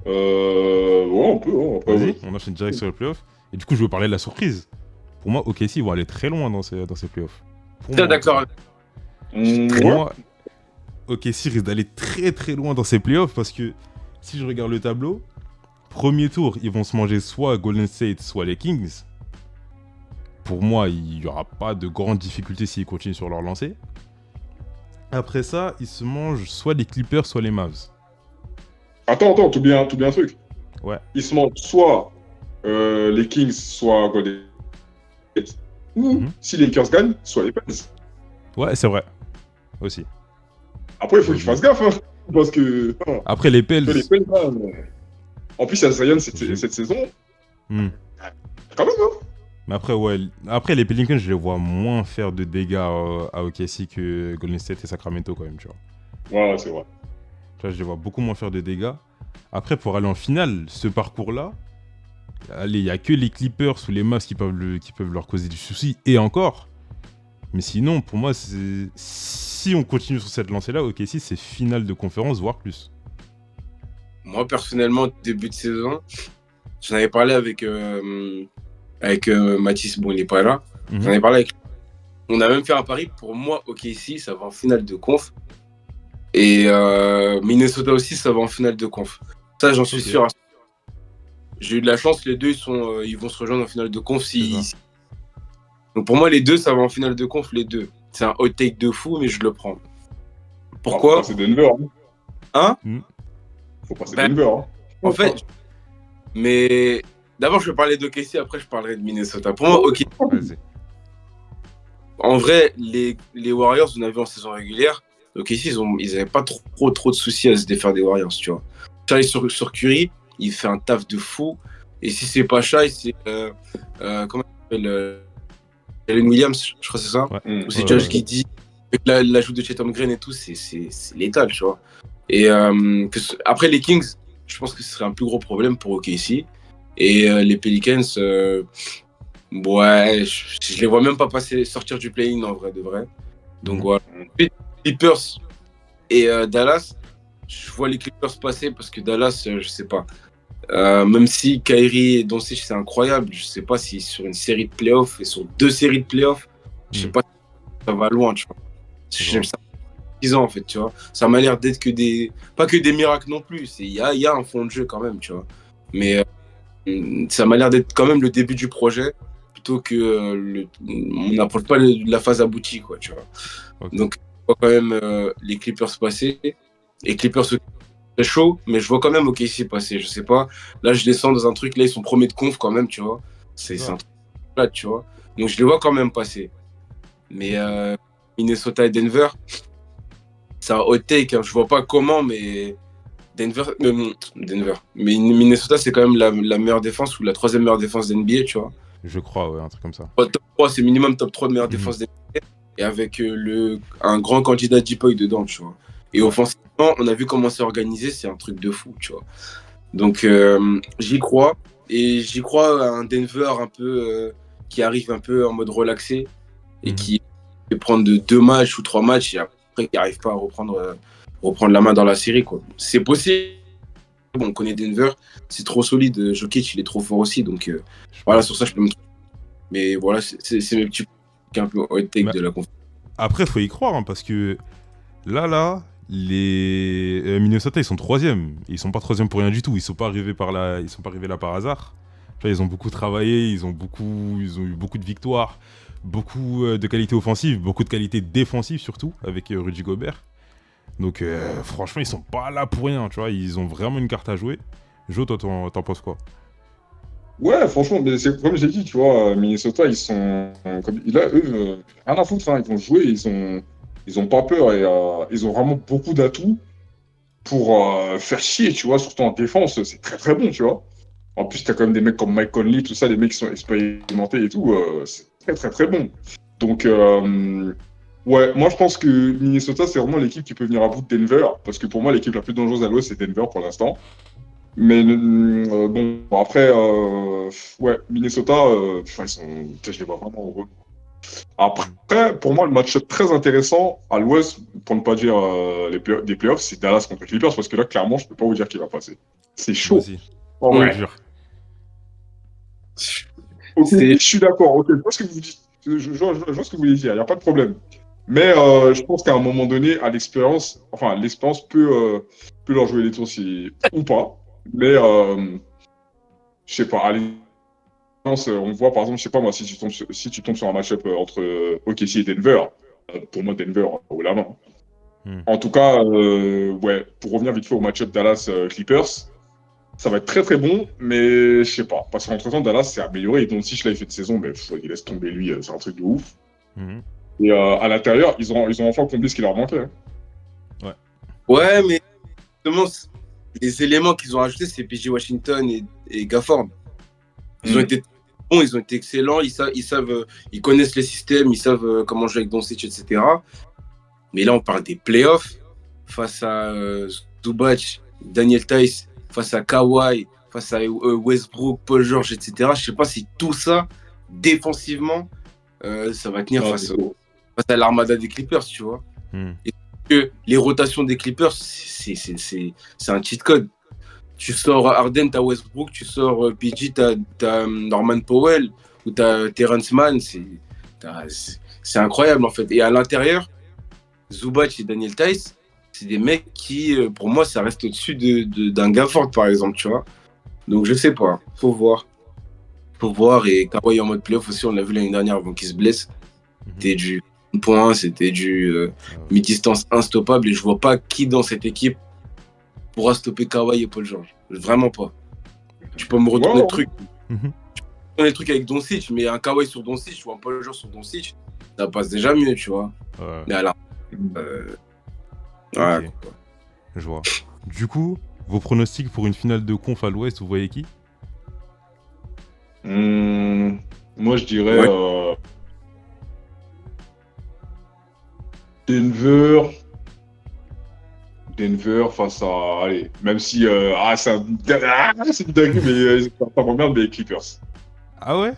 Ouais, on peut. Hein, après, Vas-y, ouais. on enchaîne direct sur les playoffs. Et du coup, je veux parler de la surprise. Pour moi, OKC, ils vont aller très loin dans ces playoffs. Très d'accord. Pour moi, OKC risque d'aller très très loin dans ces playoffs parce que si je regarde le tableau, premier tour, ils vont se manger soit Golden State, soit les Kings. Pour moi, il n'y aura pas de grandes difficultés s'ils continuent sur leur lancée. Après ça, ils se mangent soit les Clippers, soit les Mavs. Attends, tout bien un truc. Ouais. Ils se mangent soit les Kings, soit Golden State. Ou si les Lakers gagnent, soit les Pels. Ouais, c'est vrai. Aussi. Après, il faut qu'ils fassent gaffe. Hein, parce que. Après, les Pels. En plus, il y a Zion cette saison. Quand même, hein. Mais après, ouais. Après, les Pelicans, je les vois moins faire de dégâts à OKC que Golden State et Sacramento, quand même, tu vois. Ouais, c'est vrai. Tu vois, je les vois beaucoup moins faire de dégâts. Après, pour aller en finale, ce parcours-là, allez, il n'y a que les Clippers ou les Mavs qui peuvent leur causer du souci, et encore. Mais sinon, pour moi, si on continue sur cette lancée-là, OKC, c'est finale de conférence, voire plus. Moi, personnellement, début de saison, j'en avais parlé avec Mathis, bon, il n'est pas là. J'en ai parlé avec. On a même fait un pari. Pour moi, OKC, ça va en finale de conf. Et Minnesota aussi, ça va en finale de conf. Ça, j'en suis sûr. J'ai eu de la chance, les deux, ils vont se rejoindre en finale de conf. Donc pour moi, les deux, ça va en finale de conf, les deux. C'est un hot take de fou, mais je le prends. Pourquoi? C'est Denver. Hein? Faut passer Denver. Hein. En fait, mais d'abord, je vais parler d'OKC, après, je parlerai de Minnesota. Pour moi, OK. Vas-y. En vrai, les Warriors, on a vu en saison régulière, OKC, ils n'avaient pas trop de soucis à se défaire des Warriors, tu vois. Charlie sur Curry, il fait un taf de fou. Et si c'est pas Shai, c'est comment il s'appelle Jalen Williams, je crois que c'est ça. Ouais. Ou c'est Josh Giddey. Avec l'ajout de Chatham Green et tout, c'est létal, tu vois. Et après, les Kings, je pense que ce serait un plus gros problème pour OKC. Et les Pelicans, ouais, je les vois même pas sortir du play-in en vrai de vrai. Donc voilà. Ensuite, Clippers et Dallas, je vois les Clippers passer parce que Dallas, je sais pas. Même si Kyrie et Doncic c'est incroyable, je sais pas si sur une série de playoffs et sur 2 séries de playoffs, je sais pas si ça va loin, tu vois. J'aime ça 10 ans en fait, tu vois. Ça m'a l'air d'être pas que des miracles non plus. Il y a un fond de jeu quand même, tu vois. Mais ça m'a l'air d'être quand même le début du projet plutôt que on n'approche pas de la phase aboutie, quoi, tu vois. Okay. Donc, je vois quand même les Clippers passer. Et Clippers, c'est chaud, mais je vois quand même OKC passer. Je sais pas. Là, je descends dans un truc. Là, ils sont premiers de conf quand même, tu vois. C'est un truc plat, tu vois. Donc, je les vois quand même passer. Mais Minnesota et Denver, c'est un hot take. Hein. Je vois pas comment, mais Denver. Mais Minnesota, c'est quand même la meilleure défense ou la troisième meilleure défense d'NBA, tu vois. Je crois, ouais, un truc comme ça. Top 3, c'est minimum top 3 de meilleure défense d'NBA. Et avec un grand candidat Deepoy dedans, tu vois. Et offensivement, on a vu comment c'est organisé, c'est un truc de fou, tu vois. Donc, j'y crois. Et j'y crois à un Denver un peu qui arrive un peu en mode relaxé et qui peut prendre 2 matchs ou 3 matchs et après qui n'arrive pas à reprendre la main dans la série, quoi. C'est possible. Bon, on connaît Denver, c'est trop solide. Jokic, il est trop fort aussi. Donc, voilà, sur ça, je peux me tromper. Mais voilà, c'est mes petits trucs un peu hot take de la conférence. Après, faut y croire, hein, parce que là, les Minnesota, ils sont 3e. Ils sont pas 3e pour rien du tout. Ils sont pas arrivés là par hasard. Enfin, ils ont beaucoup travaillé, ils ont eu beaucoup de victoires, beaucoup de qualité offensive, beaucoup de qualité défensive surtout, avec Rudy Gobert. Donc franchement, ils sont pas là pour rien, tu vois. Ils ont vraiment une carte à jouer. Jo, toi, t'en penses quoi? Ouais, franchement, mais c'est comme j'ai dit, tu vois, Minnesota, ils sont. Là, eux, rien à foutre, hein, ils vont jouer, ils ont pas peur et ils ont vraiment beaucoup d'atouts pour faire chier, tu vois, surtout en défense, c'est très très bon, tu vois. En plus, t'as quand même des mecs comme Mike Conley, tout ça, des mecs qui sont expérimentés et tout, c'est très très très bon. Donc, ouais, moi je pense que Minnesota, c'est vraiment l'équipe qui peut venir à bout de Denver, parce que pour moi, l'équipe la plus dangereuse à l'Ouest, c'est Denver pour l'instant. Mais bon, après, ouais, Minnesota, ils sont, je les vois vraiment heureux. Après, pour moi, le match-up très intéressant à l'Ouest, pour ne pas dire des playoffs, c'est Dallas contre les Clippers, parce que là, clairement, je peux pas vous dire qui va passer. C'est Moi chaud. aussi. En C'est vrai. dur. Ok, je suis d'accord. Ok, je vois ce que vous dites. Je vois ce que vous voulez dire. Il n'y a pas de problème. Mais je pense qu'à un moment donné, à l'expérience, enfin, l'expérience peut leur jouer les tours ou pas. Mais je sais pas. À l'expérience, on voit par exemple, je sais pas moi, si tu tombes sur un match-up entre OKC et Denver, pour moi, Denver haut la main. En tout cas, ouais, pour revenir vite fait au match-up Dallas-Clippers, ça va être très très bon, mais je sais pas. Parce qu'entre-temps, Dallas s'est amélioré. Et Doncic, là, il fait une saison, mais il laisse tomber lui, c'est un truc de ouf. Et à l'intérieur, ils ont enfin comblé ce qui leur manquait. Hein. Ouais. Ouais, mais justement, les éléments qu'ils ont ajoutés, c'est PJ Washington et Gafford. Ils ont été bons, ils ont été excellents, ils connaissent les systèmes, ils savent comment jouer avec Doncic, etc. Mais là, on parle des playoffs face à Zubac, Daniel Theis, face à Kawhi, face à Westbrook, Paul George, etc. Je sais pas si tout ça, défensivement, ça va tenir Non, face à l'armada des Clippers, tu vois. Et que les rotations des Clippers, c'est un cheat code. Tu sors Harden, t'as Westbrook, tu sors PG, t'as Norman Powell ou t'as Terrence Mann, c'est incroyable en fait. Et à l'intérieur, Zubac et Daniel Theis, c'est des mecs qui, pour moi, ça reste au-dessus d'un Gafford par exemple, tu vois. Donc je sais pas, faut voir. Faut voir, et Kawhi en mode playoff aussi, on l'a vu l'année dernière avant qu'il se blesse. C'était du point, c'était du mi-distance instoppable et je vois pas qui dans cette équipe pourra stopper Kawhi et Paul George. Vraiment pas. Tu peux me retourner le truc. Le truc avec Doncic, mais un Kawhi sur Doncic ou un Paul George sur Doncic, ça passe déjà mieux, tu vois. Mais alors, ok, je vois. Du coup, vos pronostics pour une finale de conf à l'Ouest, vous voyez qui? Moi, je dirais Denver Denver face à. Allez, même si. C'est une dinguerie, mais ça m'emmerde, mais les Clippers. Ah ouais?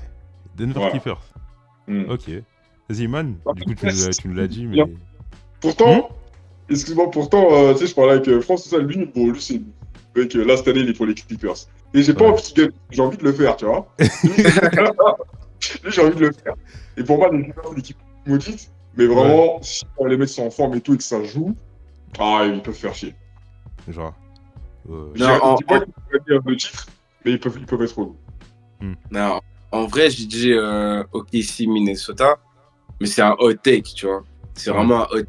Denver Ouais. Clippers. Hmm. Ok. Vas-y, man. Du coup, tu nous l'as dit, Bien. mais. Pourtant, excuse-moi, tu sais, je parlais avec France, tout ça, lui, bon, lui, c'est. Mec, là, cette année, il est pour les Clippers. Et j'ai pas Ouais. envie qu'il gagne, j'ai envie de le faire, tu vois. Lui, j'ai envie de le faire. Et pour moi, les Clippers, c'est l'équipe maudite. Mais vraiment, si les mecs sont en forme et tout et que ça joue, ils peuvent faire chier. Genre. Je Non, dis pas qu'ils peuvent gagner le titre, mais ils peuvent être relous. non, en vrai, j'ai dit OKC Minnesota, mais c'est un hot take, tu vois. C'est Ouais. vraiment un hot.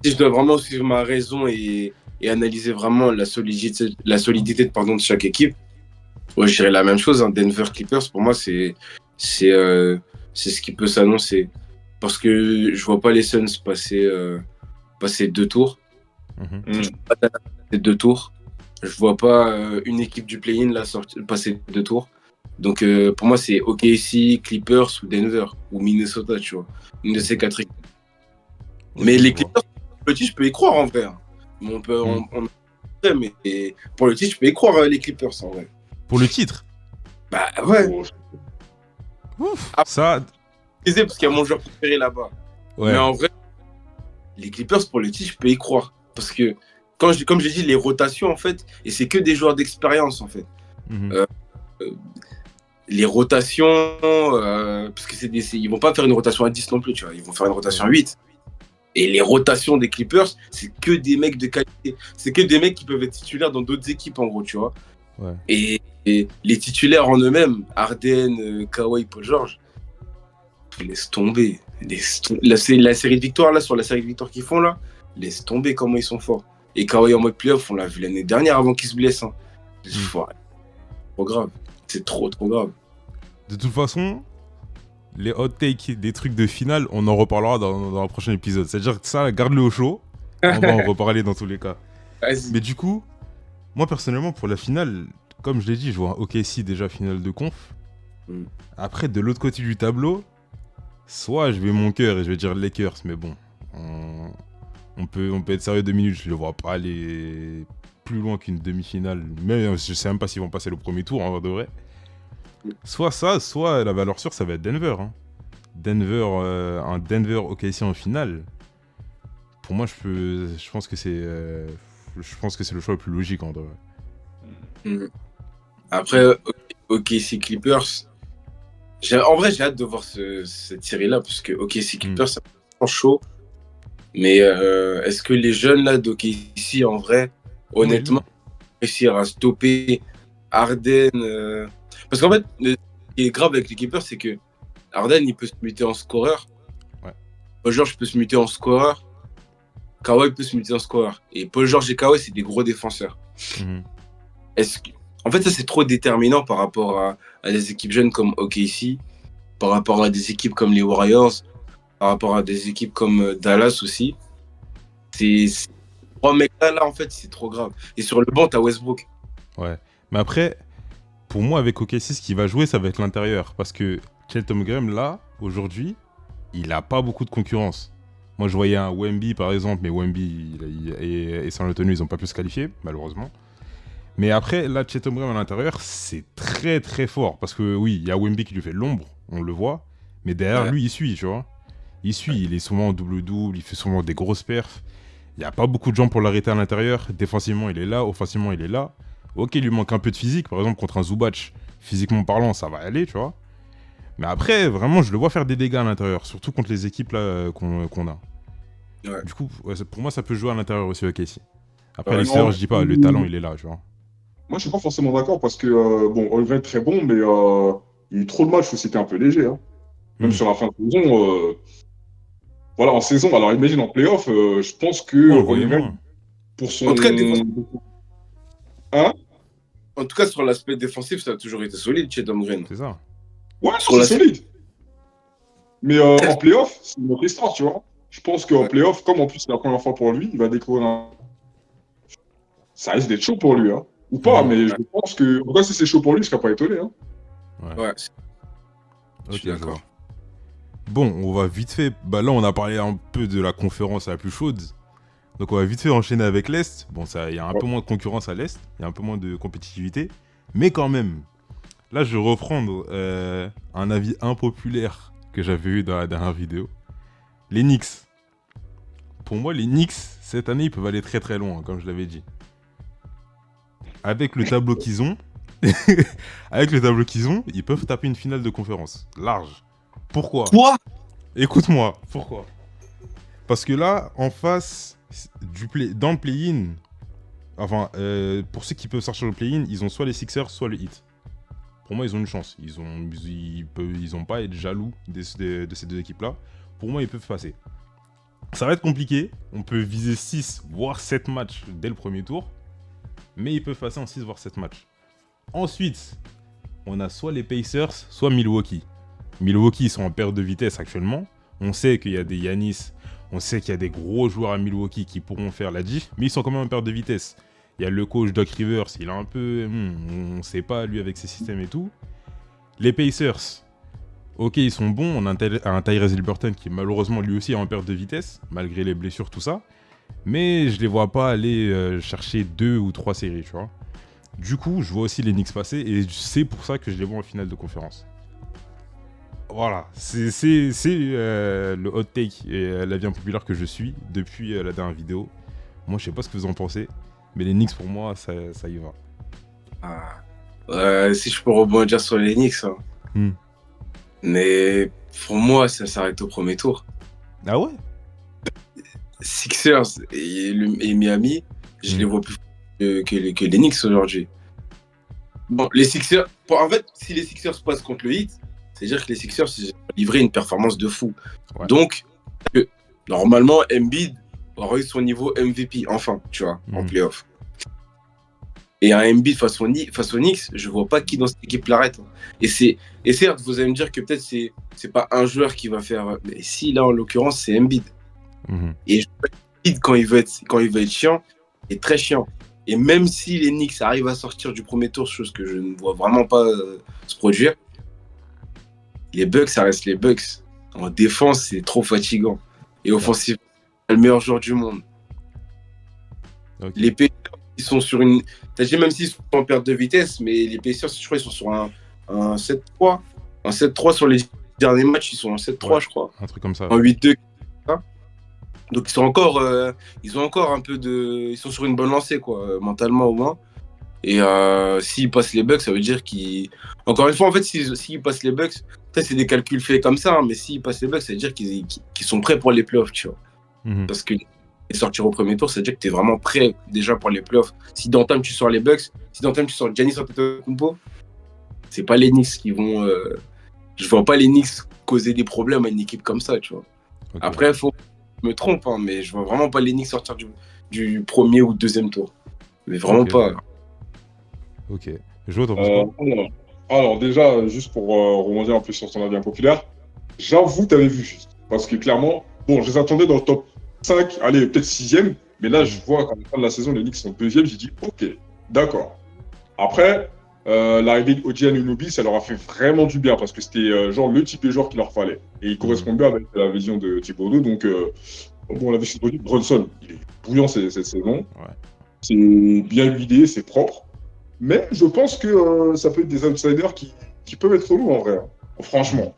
Si je dois vraiment suivre ma raison et analyser vraiment la solidité pardon, de chaque équipe, ouais, je dirais la même chose. Hein. Denver Clippers, pour moi, c'est ce qui peut s'annoncer. Parce que je vois pas les Suns passer 2 tours. Mhm. Passer 2 tours. Je vois pas une équipe du play-in là, passer 2 tours. Donc pour moi, c'est OKC, Clippers ou Denver ou Minnesota, tu vois. Une de ces 4 équipes. Ok, Mais je les vois. Clippers, pour le titre, je peux y croire en vrai. Hein. Mais mais pour le titre, je peux y croire les Clippers en vrai. Pour le titre. Bah ouais. Bon, Ouf. Ah, Ça. Parce qu'il y a mon joueur préféré là-bas. Mais Ouais. en vrai, les Clippers, pour le titre, je peux y croire. Parce que, comme j'ai dit, les rotations, en fait, et c'est que des joueurs d'expérience, en fait. Mhm. Euh, les rotations, parce que ils vont pas faire une rotation à 10 non plus, tu vois. Ils vont faire une rotation à 8. Et les rotations des Clippers, c'est que des mecs de qualité. C'est que des mecs qui peuvent être titulaires dans d'autres équipes, en gros, tu vois. Ouais. Et les titulaires en eux-mêmes, Harden, Kawhi, Paul George, laisse tomber. La série de victoires, là, sur la série de victoires qu'ils font, là, laisse tomber comment ils sont forts. Et Kawhi en mode playoff, on l'a vu l'année dernière avant qu'il se blesse. Hein. Ouais, trop grave. C'est trop grave. De toute façon, les hot takes, des trucs de finale, on en reparlera dans le prochain épisode. C'est-à-dire que ça, garde-le au chaud. On va en reparler dans tous les cas. Vas-y. Mais du coup, moi personnellement, pour la finale, comme je l'ai dit, je vois un OKC déjà finale de conf. Après, de l'autre côté du tableau, soit je vais mon cœur et je vais dire Lakers, mais bon, on peut être sérieux 2 minutes, je ne vois pas aller plus loin qu'une demi-finale. Mais je sais même pas s'ils vont passer le premier tour, en vrai. Soit ça, soit la valeur sûre, ça va être Denver. Hein. Un Denver OKC en finale. Pour moi, je pense que c'est le choix le plus logique en vrai. Après, OKC Clippers, en vrai, j'ai hâte de voir cette série-là, parce que OKC Clippers, c'est vraiment chaud. Mais est-ce que les jeunes là d'OKC, en vrai, honnêtement, réussir à stopper Harden Parce qu'en fait, ce qui est grave avec les Clippers, c'est que Harden, il peut se muter en scoreur. Ouais. Paul George peut se muter en scoreur. Kawhi peut se muter en scoreur. Et Paul George et Kawhi, c'est des gros défenseurs. En fait, ça, c'est trop déterminant par rapport à des équipes jeunes comme OKC, par rapport à des équipes comme les Warriors, par rapport à des équipes comme Dallas aussi. Ces 3 mecs-là, en fait, c'est trop grave. Et sur le banc, t'as Westbrook. Ouais. Mais après, pour moi, avec OKC, ce qui va jouer, ça va être l'intérieur. Parce que Cheltenham Graham, là, aujourd'hui, il n'a pas beaucoup de concurrence. Moi, je voyais un Wemby, par exemple, mais Wemby et San Antonio, ils n'ont pas pu se qualifier, malheureusement. Mais après, là, Cheltenham Graham à l'intérieur, c'est très très fort. Parce que oui, il y a Wemby qui lui fait l'ombre, on le voit. Mais derrière lui, il suit, tu vois. Il suit, il est souvent en double-double, il fait souvent des grosses perfs. Il n'y a pas beaucoup de gens pour l'arrêter à l'intérieur. Défensivement, il est là. Offensivement, il est là. Ok, il lui manque un peu de physique. Par exemple, contre un Zubac, physiquement parlant, ça va aller, tu vois. Mais après, vraiment, je le vois faire des dégâts à l'intérieur. Surtout contre les équipes là qu'on a. Ouais. Du coup, pour moi, ça peut jouer à l'intérieur aussi, ok, si. Après, Ouais, l'extérieur, je dis pas, le talent, il est là, tu vois. moi, je suis pas forcément d'accord parce que, bon, Holmgren est très bon, mais il y a eu trop de matchs où c'était un peu léger. Hein. Même sur la fin de saison, voilà, en saison, alors imagine en playoff, je pense que On le voyait Holmgren, moins. pour son. En tout cas, Hein? En tout cas, sur l'aspect défensif, ça a toujours été solide chez Tom Green. C'est ça. Ouais, Sur c'est la- solide. Mais en playoff, c'est une autre histoire, tu vois. Je pense qu'en playoff, comme en plus c'est la première fois pour lui, il va découvrir un. Ça risque d'être chaud pour lui, hein. Ou pas, mais je pense que. En tout cas, si c'est chaud pour lui, je serais pas étonné, hein. Ouais. Ok, Je suis d'accord. je vois. Bon, on va vite fait. Bah là, on a parlé un peu de la conférence la plus chaude. Donc on va vite fait enchaîner avec l'Est. Bon, il y a un Ouais. peu moins de concurrence à l'Est, il y a un peu moins de compétitivité, mais quand même. Là, je vais reprendre un avis impopulaire que j'avais eu dans la dernière vidéo. Les Knicks. Pour moi, les Knicks, cette année, ils peuvent aller très très loin, comme je l'avais dit. Avec le tableau qu'ils ont, ils peuvent taper une finale de conférence. Large. Pourquoi? Quoi? Écoute-moi, pourquoi? Parce que là, en face, dans le play-in, enfin, pour ceux qui peuvent sortir le play-in, ils ont soit les Sixers, soit le Heat. Pour moi, ils ont une chance. Ils ont pas à être jaloux de ces deux équipes-là. Pour moi, ils peuvent passer. Ça va être compliqué. On peut viser 6, voire 7 matchs dès le premier tour. Mais ils peuvent passer en 6, voire 7 matchs. Ensuite, on a soit les Pacers, soit Milwaukee. Milwaukee, ils sont en perte de vitesse actuellement. On sait qu'il y a des Giannis, on sait qu'il y a des gros joueurs à Milwaukee qui pourront faire la diff, mais ils sont quand même en perte de vitesse. Il y a le coach Doc Rivers, il a un peu... on sait pas, lui, avec ses systèmes et tout. Les Pacers, ok, ils sont bons. On a un Tyrese Haliburton qui, malheureusement, lui aussi est en perte de vitesse, malgré les blessures, tout ça. Mais je les vois pas aller chercher 2 ou 3 séries, tu vois. Du coup, je vois aussi les Knicks passer, et c'est pour ça que je les vois en finale de conférence. Voilà, c'est le hot take et l'avis impopulaire que je suis depuis la dernière vidéo. Moi, je sais pas ce que vous en pensez, mais les Knicks, pour moi, ça y va. Si je peux rebondir sur les Knicks, hein. Mais pour moi, ça s'arrête au premier tour. Ah ouais? Sixers et Miami, je les vois plus que les Knicks aujourd'hui. Bon, les Sixers, en fait, si les Sixers passent contre le Heat, c'est-à-dire que les Sixers ils ont livré une performance de fou. Ouais. Donc, normalement, Embiid aurait eu son niveau MVP, enfin, tu vois, en playoff. Et un Embiid face aux Knicks, je vois pas qui dans cette équipe l'arrête. Et certes, vous allez me dire que peut-être c'est pas un joueur qui va faire. Mais si, là, en l'occurrence, c'est Embiid. Et Embiid, quand il veut être chiant, est très chiant. Et même si les Knicks arrivent à sortir du premier tour, chose que je ne vois vraiment pas se produire, les Bucks, ça reste les Bucks. En défense, c'est trop fatigant. Et offensivement, c'est le meilleur joueur du monde. Okay. Les Pacers, ils sont sur une... C'est-à-dire même s'ils sont en perte de vitesse, mais les Pacers, je crois, ils sont sur un 7-3. Un 7-3 sur les derniers matchs, ils sont en 7-3, je crois. Un truc comme ça. En 8-2. Donc ils ont encore un peu de... Ils sont sur une bonne lancée, quoi, mentalement au moins. Et s'ils passent les Bucks, ça veut dire qu'ils... Encore une fois, en fait, s'ils passent les Bucks, peut-être c'est des calculs faits comme ça, hein, mais s'ils passent les Bucks, ça veut dire qu'ils sont prêts pour les playoffs, tu vois. Parce que sortir au premier tour, ça veut dire que tu es vraiment prêt déjà pour les playoffs. Si dans time tu sors les Bucks, si dans time tu sors Giannis Antetokounmpo, c'est pas les Knicks qui vont... Je vois pas les Knicks causer des problèmes à une équipe comme ça, tu vois. Okay. Après, je me trompe, hein, mais je vois vraiment pas les Knicks sortir du premier ou deuxième tour. Mais vraiment pas. Ok. Je vois ton penses quoi? Alors déjà, juste pour rebondir un peu sur ton avis impopulaire, j'avoue, t'avais vu juste. Parce que clairement, bon, je les attendais dans le top 5, allez, peut-être 6e, mais là, je vois qu'à la fin de la saison, les Knicks sont 2e, j'ai dit, ok, d'accord. Après, l'arrivée d'OG Anunoby, ça leur a fait vraiment du bien, parce que c'était genre le type de joueur qu'il leur fallait. Et il correspond bien avec la vision de Thibodeau, donc, bon, on l'a vu chez Brunson, il est bouillant cette saison. Ouais. C'est bien huilé, c'est propre. Mais je pense que ça peut être des outsiders qui peuvent être relous en vrai, hein. Franchement.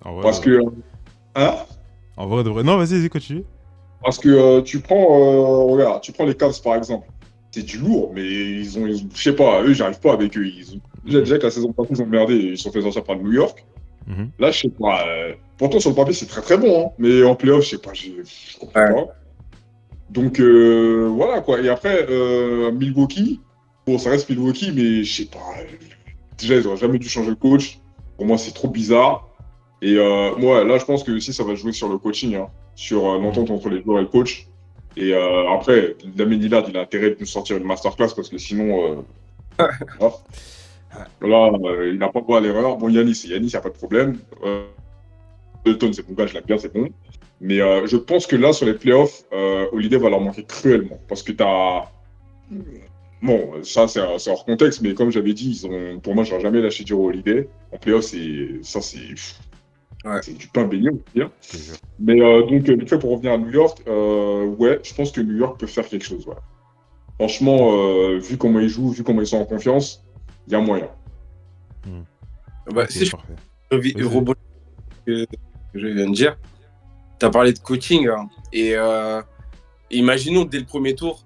En vrai, parce que... Hein? En vrai, de vrai. Non, vas-y, continue. Parce que tu prends les Cavs par exemple. C'est du lourd, mais ils ont je sais pas, eux, j'arrive pas avec eux. Déjà que la saison passée, ils ont merdé, ils se sont fait sortir par New York. Là, je sais pas. Pourtant, sur le papier, c'est très très bon, hein. Mais en playoff, je sais pas, je comprends pas. Donc, voilà quoi. Et après, Milwaukee, bon, ça reste Milwaukee, mais je sais pas. Déjà, ils auraient jamais dû changer de coach. Pour moi, c'est trop bizarre. Et moi, là, je pense que aussi, ça va jouer sur le coaching, hein, sur l'entente entre les joueurs et le coach. Et après, Damien Lillard, il a intérêt de nous sortir une masterclass parce que sinon, là, il n'a pas droit à l'erreur. Bon, Giannis, il n'y a pas de problème. Dalton, c'est mon gars, je l'aime bien, c'est bon. Mais je pense que là, sur les playoffs, Holiday va leur manquer cruellement. Parce que t'as... Bon, ça, c'est hors contexte, mais comme j'avais dit, pour moi, je n'aurais jamais lâché du Holiday. En playoffs, c'est... Ouais. C'est du pain béni, on peut dire. Je te jure. Mais donc, vite fait, pour revenir à New York, ouais, je pense que New York peut faire quelque chose. Ouais. Franchement, vu comment ils jouent, vu comment ils sont en confiance, il y a moyen. Bah, Ok, si je parfait. peux Vas-y. rebondir sur ce que je viens de dire, tu as parlé de coaching, hein, et imaginons dès le premier tour,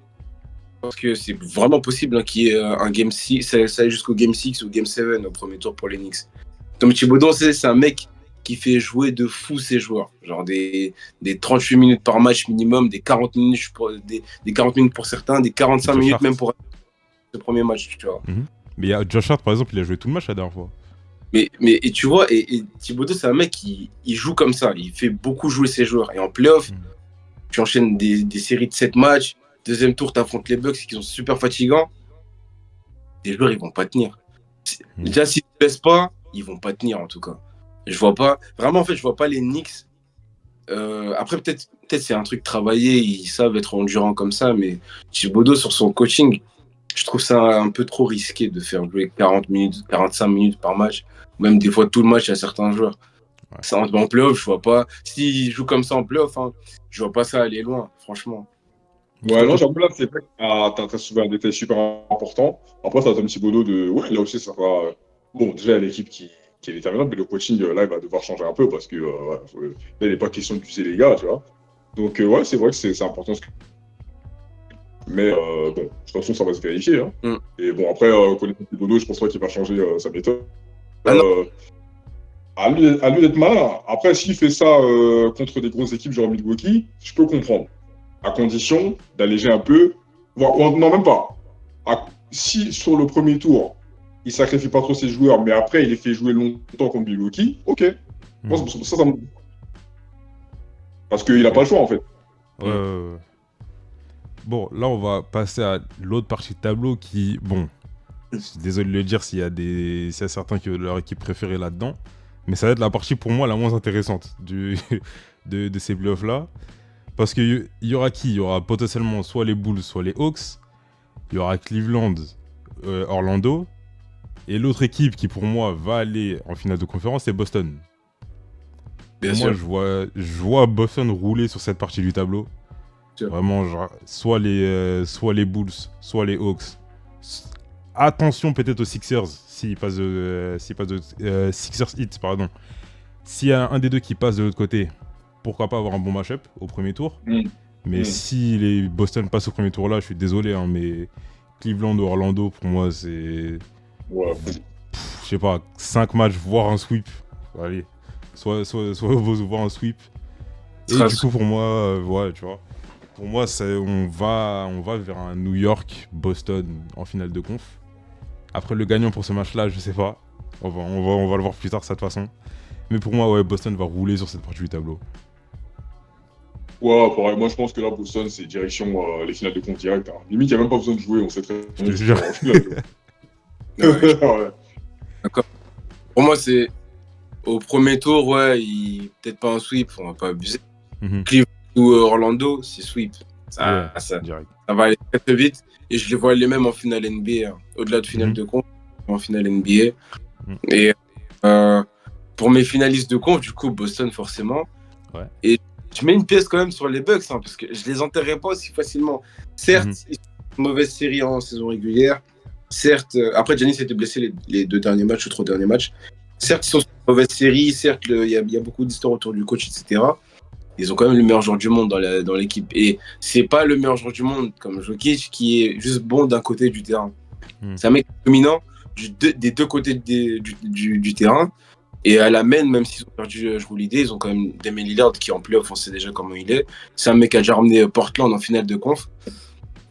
parce que c'est vraiment possible hein, qu'il y ait un Game 6, ça aille jusqu'au Game 6 ou Game 7 au premier tour pour les Knicks. Tom Thibodeau, c'est un mec qui fait jouer de fou ses joueurs. Genre des 38 minutes par match minimum, des 40 minutes des 40 minutes pour certains, des 45 Josh minutes Hart. même pour ce premier match, tu vois. Mais il y a Josh Hart, par exemple, il a joué tout le match la dernière fois. Et tu vois, et Thibodeau, c'est un mec qui il joue comme ça. Il fait beaucoup jouer ses joueurs. Et en playoff, tu enchaînes des séries de 7 matchs. Deuxième tour, tu affrontes les Bucks qui sont super fatigants. Les joueurs, ils vont pas tenir. Déjà, s'ils ne baissent pas, ils vont pas tenir en tout cas. Je vois pas. Vraiment, en fait, je vois pas les Knicks. Après, peut-être c'est un truc travaillé. Ils savent être endurants comme ça. Mais Thibodeau, sur son coaching, je trouve ça un peu trop risqué de faire jouer 40 minutes, 45 minutes par match. Même des fois tout le match à certains joueurs. Ouais. Ça, en playoff, je vois pas. S'ils jouent comme ça en playoff, hein, je vois pas ça aller loin, franchement. Ouais, non, j'avoue, là, c'est vrai que t'as soulevé un détail super important. Après, ça, Tom Thibodeau de. Ouais, là aussi, ça va. Bon, déjà, il y a l'équipe qui est déterminante, mais le coaching, là, il va devoir changer un peu parce que ouais, là, il n'est pas question d'user les gars, tu vois. Donc, ouais, c'est vrai que c'est important. Mais bon, de toute façon, ça va se vérifier. Hein. Mm. Et bon, après, connaissant Thibodeau, je pense pas qu'il va changer sa méthode. Ah non. À lui d'être malin. Après, s'il fait ça contre des grosses équipes, genre Milwaukee, je peux comprendre. À condition d'alléger un peu. Non, même pas. Si sur le premier tour, il sacrifie pas trop ses joueurs, mais après, il les fait jouer longtemps contre Milwaukee, ok. Moi, ça me. Parce qu'il a pas le choix, en fait. Ouais. Bon, là, on va passer à l'autre partie de tableau qui, bon, je suis désolé de le dire s'il y a certains qui ont leur équipe préférée là-dedans, mais ça va être la partie pour moi la moins intéressante de ces playoffs-là. Parce qu'il y aura qui? Il y aura potentiellement soit les Bulls, soit les Hawks. Il y aura Cleveland, Orlando. Et l'autre équipe qui, pour moi, va aller en finale de conférence, c'est Boston. Bien Moi, sûr. je vois Boston rouler sur cette partie du tableau. Sûr. Vraiment, genre, soit les Bulls, soit les Hawks. Attention peut-être aux Sixers, s'ils passent de Sixers Heat, pardon. S'il y a un des deux qui passe de l'autre côté, pourquoi pas avoir un bon match-up au premier tour. Mais si les Boston passent au premier tour là, je suis désolé, hein, mais Cleveland ou Orlando, pour moi, c'est... Ouais. Je sais pas, 5 matchs, voire un sweep. Allez, soit voire un sweep. Et du coup, pour moi, ouais, tu vois. Pour moi, on va vers un New York-Boston en finale de conf. Après, le gagnant pour ce match-là, je sais pas. On va le voir plus tard, ça, de toute façon. Mais pour moi, ouais, Boston va rouler sur cette partie du tableau. Ouais, pareil. Moi, je pense que là, Boston, c'est direction les finales de conf direct. Hein. Limite, il n'y a même pas besoin de jouer. On sait très Je te jure. Ouais. D'accord. Pour moi, c'est au premier tour, ouais, peut-être pas un sweep, on va pas abuser. Cleveland ou Orlando, c'est sweep. Ça va aller très, très vite. Et je les vois les mêmes en finale NBA. Hein. Au-delà de finale de conf, en finale NBA. Et pour mes finalistes de conf, du coup, Boston, forcément. Ouais. Et je mets une pièce quand même sur les Bucks, hein, parce que je les enterrerai pas aussi facilement. Certes, ils sont une mauvaise série en saison régulière. Certes, après, Giannis était blessé les 2 derniers matchs ou 3 derniers matchs. Certes, ils sont sur une mauvaise série. Certes, il y a beaucoup d'histoires autour du coach, etc. Ils ont quand même le meilleur joueur du monde dans l'équipe. Et c'est pas le meilleur joueur du monde comme Jokic qui est juste bon d'un côté du terrain. C'est un mec dominant des deux côtés du terrain. Et à la main, même s'ils ont perdu Jrue Holiday, ils ont quand même Damian Lillard qui en playoff, on sait déjà comment il est. C'est un mec qui a déjà ramené Portland en finale de conf.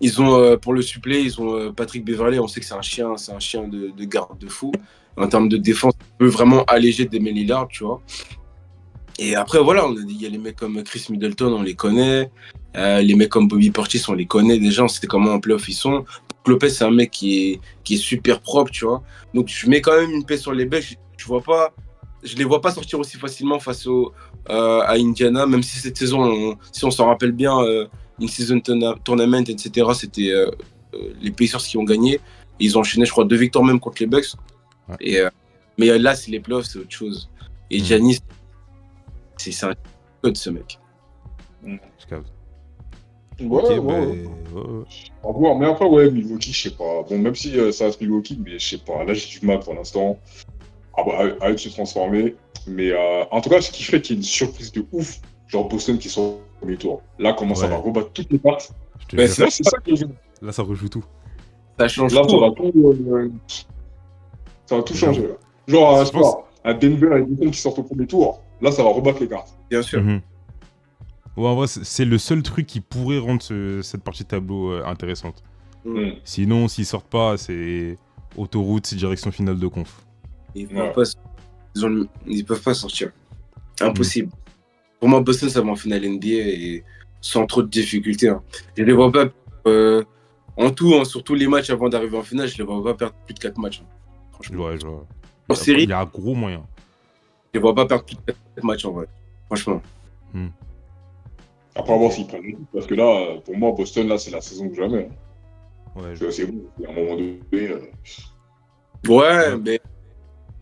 Ils ont pour le suppléer, ils ont Patrick Beverley. On sait que c'est un chien de garde de fou. En termes de défense, il peut vraiment alléger Damian Lillard, tu vois. Et après, voilà, il y a les mecs comme Chris Middleton, on les connaît. Les mecs comme Bobby Portis, on les connaît déjà. On sait comment en playoff ils sont. Lopez, c'est un mec qui est super propre, tu vois. Donc, je mets quand même une paix sur les Bucks. Je les vois pas sortir aussi facilement face à Indiana, même si cette saison, si on s'en rappelle bien, une season tournament, etc., c'était les Pacers qui ont gagné. Et ils ont enchaîné, je crois, 2 victoires même contre les Bucks. Ouais. Mais là, c'est les playoffs, c'est autre chose. Et Giannis, C'est un code, ce mec. Je capte. Ouais, Ok, ouais, bah, ouais. ouais. À voir. Mais après, ouais, Milwaukee, je sais pas. Bon, même si ça reste Milwaukee, mais je sais pas. Là, j'ai du mal pour l'instant. Ah bah, avec se transformer. Mais en tout cas, ce qui fait qu'il y ait une surprise de ouf, genre Boston qui sort au premier tour. Là, comment ça va Ouais. rebattre toutes les parts. Je te Ouais, jure. Là, c'est ça que je... Là, ça rejoue tout. Ça change Là, tout. Hein. Ça va tout J'avoue. changer. Là. Genre, je Je sais pense. pas, un Denver et Boston qui sortent au premier tour. Là, ça va rebattre les cartes. Bien sûr. Mhm. Ouais, en vrai, c'est le seul truc qui pourrait rendre cette partie de tableau intéressante. Mm. Sinon, s'ils sortent pas, c'est autoroute, direction finale de conf. Ils Ouais. peuvent pas sortir. Impossible. Pour moi, Boston, ça va en finale NBA et sans trop de difficultés. Hein. Je les vois pas. En tout, hein, sur tous les matchs avant d'arriver en finale, je les vois pas perdre plus de 4 matchs. Hein. Franchement. Ouais, je vois. En série, Il y a un gros moyen. je les vois pas perdre plus de 4 matchs en vrai. Franchement. Après, on va voir s'ils prennent le coup. Parce que là, pour moi, Boston, là, c'est la saison que jamais. Hein. Ouais, Parce que c'est bon. À un moment donné. Ouais, mais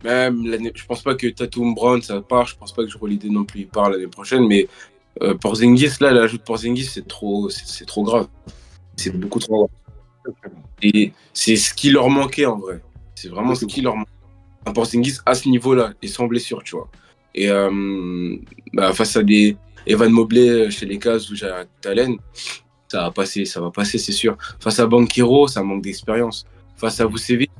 même l'année, je pense pas que Tatum Brown ça part. Je pense pas que Jrue Holiday non plus il part l'année prochaine. Mais Porzingis, là, l'ajout de Porzingis, c'est trop grave. C'est beaucoup trop grave. Et c'est ce qui leur manquait en vrai. C'est vraiment ce qui leur manquait. Un Porzingis à ce niveau-là et sans blessure, tu vois. Et face à des Evan Mobley chez les Cavs ou Jarrett Allen, ça va passer, c'est sûr. Face à Banchero, ça manque d'expérience. Face à Vucevic,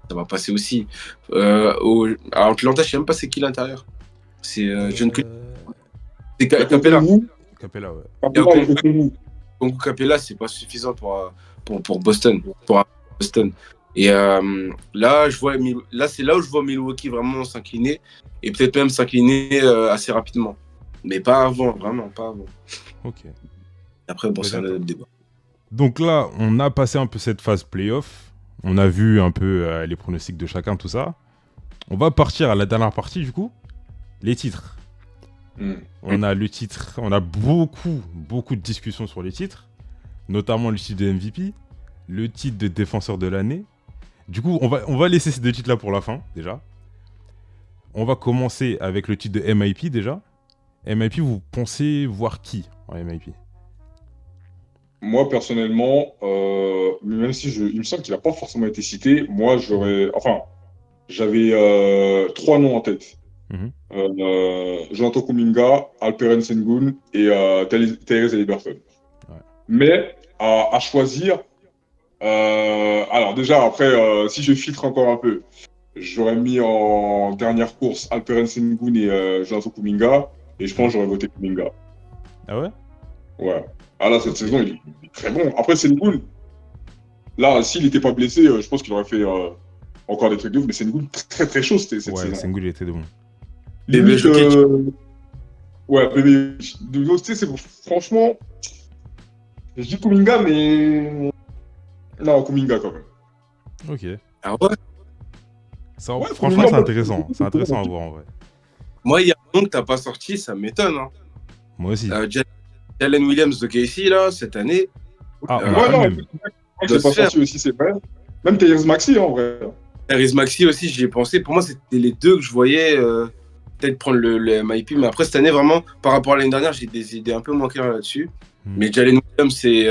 ça va passer aussi. À Atlanta, je sais même pas c'est qui l'intérieur. C'est John Cl- c'est Capella. Capella, ouais. Capella et Okongwu. Congo Capella, c'est pas suffisant pour Boston. Pour Boston. Et là, c'est là où je vois Milwaukee vraiment s'incliner et peut-être même s'incliner assez rapidement. Mais pas avant, vraiment, pas avant. Ok. Après, bon, Mais c'est un d'accord. autre débat. Donc là, on a passé un peu cette phase playoff. On a vu un peu les pronostics de chacun, tout ça. On va partir à la dernière partie, du coup. Les titres. On a le titre. On a beaucoup de discussions sur les titres. Notamment le titre de MVP. Le titre de défenseur de l'année. Du coup, on va laisser ces deux titres-là pour la fin, déjà. On va commencer avec le titre de MIP, déjà. MIP, vous pensez voir qui en MIP? Moi, personnellement, même si il me semble qu'il n'a pas forcément été cité, moi, j'avais 3 noms en tête. Jonathan Kuminga, Alperen Sengun et Tyrese Haliburton. Ouais. Mais à choisir, alors déjà, après, si je filtre encore un peu, j'aurais mis en dernière course Alperen Sengun et Jonathan Kuminga, et je pense que j'aurais voté Kuminga. Ah ouais? Ouais. Ah là, cette saison, il est très bon. Après, Sengun, là, s'il n'était pas blessé, je pense qu'il aurait fait encore des trucs de ouf, mais Sengun, très très chaud cette Ouais, saison. Sengun, il était de bon. Limite, Jokic. ouais, bébé, tu sais, c'est franchement, je dis Kuminga, mais non, Kuminga quand même. Ok. Ah ouais. Ça, Ouais, franchement, Kuminga, c'est intéressant. C'est intéressant à voir, en vrai. Moi, il y a un nom que t'as pas sorti, ça m'étonne. Hein. Moi aussi. Jalen Williams de KC, là, cette année. Ah, on Euh, a Ouais, pas non, le même. je l'ai pas sorti aussi, c'est vrai. Même Tyrese Maxey, en vrai. Harris Maxi aussi, j'y ai pensé. Pour moi, c'était les deux que je voyais peut-être prendre le MIP. Mais après, cette année, vraiment, par rapport à l'année dernière, j'ai des idées un peu moins claires là-dessus. Mais Jalen Williams et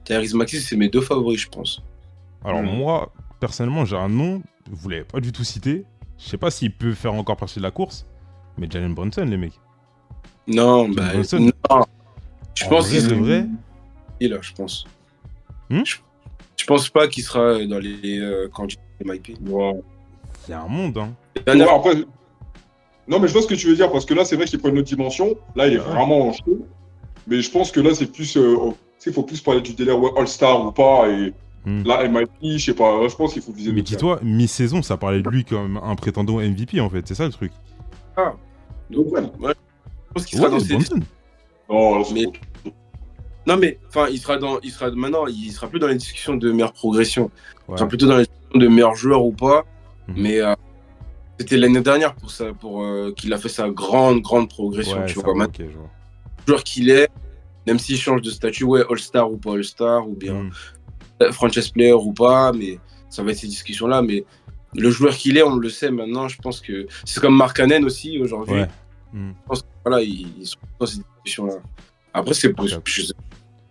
Harris Maxi, c'est mes deux favoris, je pense. Alors, moi, personnellement, j'ai un nom. Vous l'avez pas du tout cité. Je sais pas s'il peut faire encore partie de la course. Mais Jalen Brunson, les mecs. Non, Jalen bah, Brunson. non. Je En pense vrai qu'il de vrai. là, je pense. Hmm Je pense pas qu'il sera dans les candidats MIP. Ouais. Il y a un monde, hein. Ouais, après... Non, mais je vois ce que tu veux dire, parce que là, c'est vrai qu'il prend une autre dimension. Là, il est vraiment en chaud. Mais je pense que là, c'est plus. Il faut plus parler du délire All-Star ou pas. Et là, MIP, je sais pas. Là, je pense qu'il faut viser. Mais dis-toi, mi-saison, ça parlait de lui comme un prétendant MVP, en fait. C'est ça le truc. Ah. Donc, ouais, je pense qu'il sera dans ces. Brunson. Non, là, mais... Non, mais enfin, maintenant, il sera plus dans les discussions de meilleure progression. Il sera plutôt dans les discussions de meilleur joueur ou pas. Mais c'était l'année dernière pour qu'il a fait sa grande progression. Tu vois, okay, je vois. Le joueur qu'il est, même s'il change de statut, ouais, All-Star ou pas All-Star, ou bien franchise player ou pas, mais ça va être ces discussions-là. Mais le joueur qu'il est, on le sait maintenant, je pense que c'est comme Mark Cannon aussi aujourd'hui. Hmm. Je pense que, voilà, ils sont dans cette discussion-là. Après, c'est possible. Ok. Je sais pas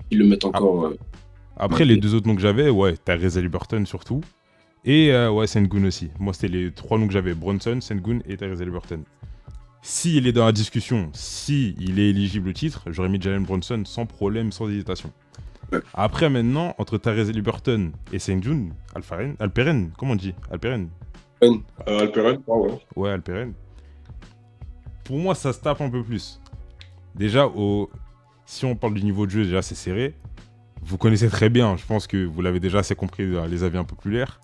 s'ils le mettent encore. Après, les deux autres noms que j'avais, ouais, Tyrese Haliburton surtout. Et ouais, Sengun aussi. Moi, c'était les trois noms que j'avais. Bronson, Sengun et Tyrese Haliburton. S'il est dans la discussion, si il est éligible au titre, j'aurais mis Jalen Brunson sans problème, sans hésitation. Ouais. Après, maintenant, entre Tyrese Haliburton et Sengun, Alperen, comment on dit Alperen. Alperen, ah ouais. Ouais, Alperen. Pour moi, ça se tape un peu plus. Déjà, si on parle du niveau de jeu, déjà, c'est serré. Vous connaissez très bien, je pense que vous l'avez déjà assez compris dans les avis impopulaires.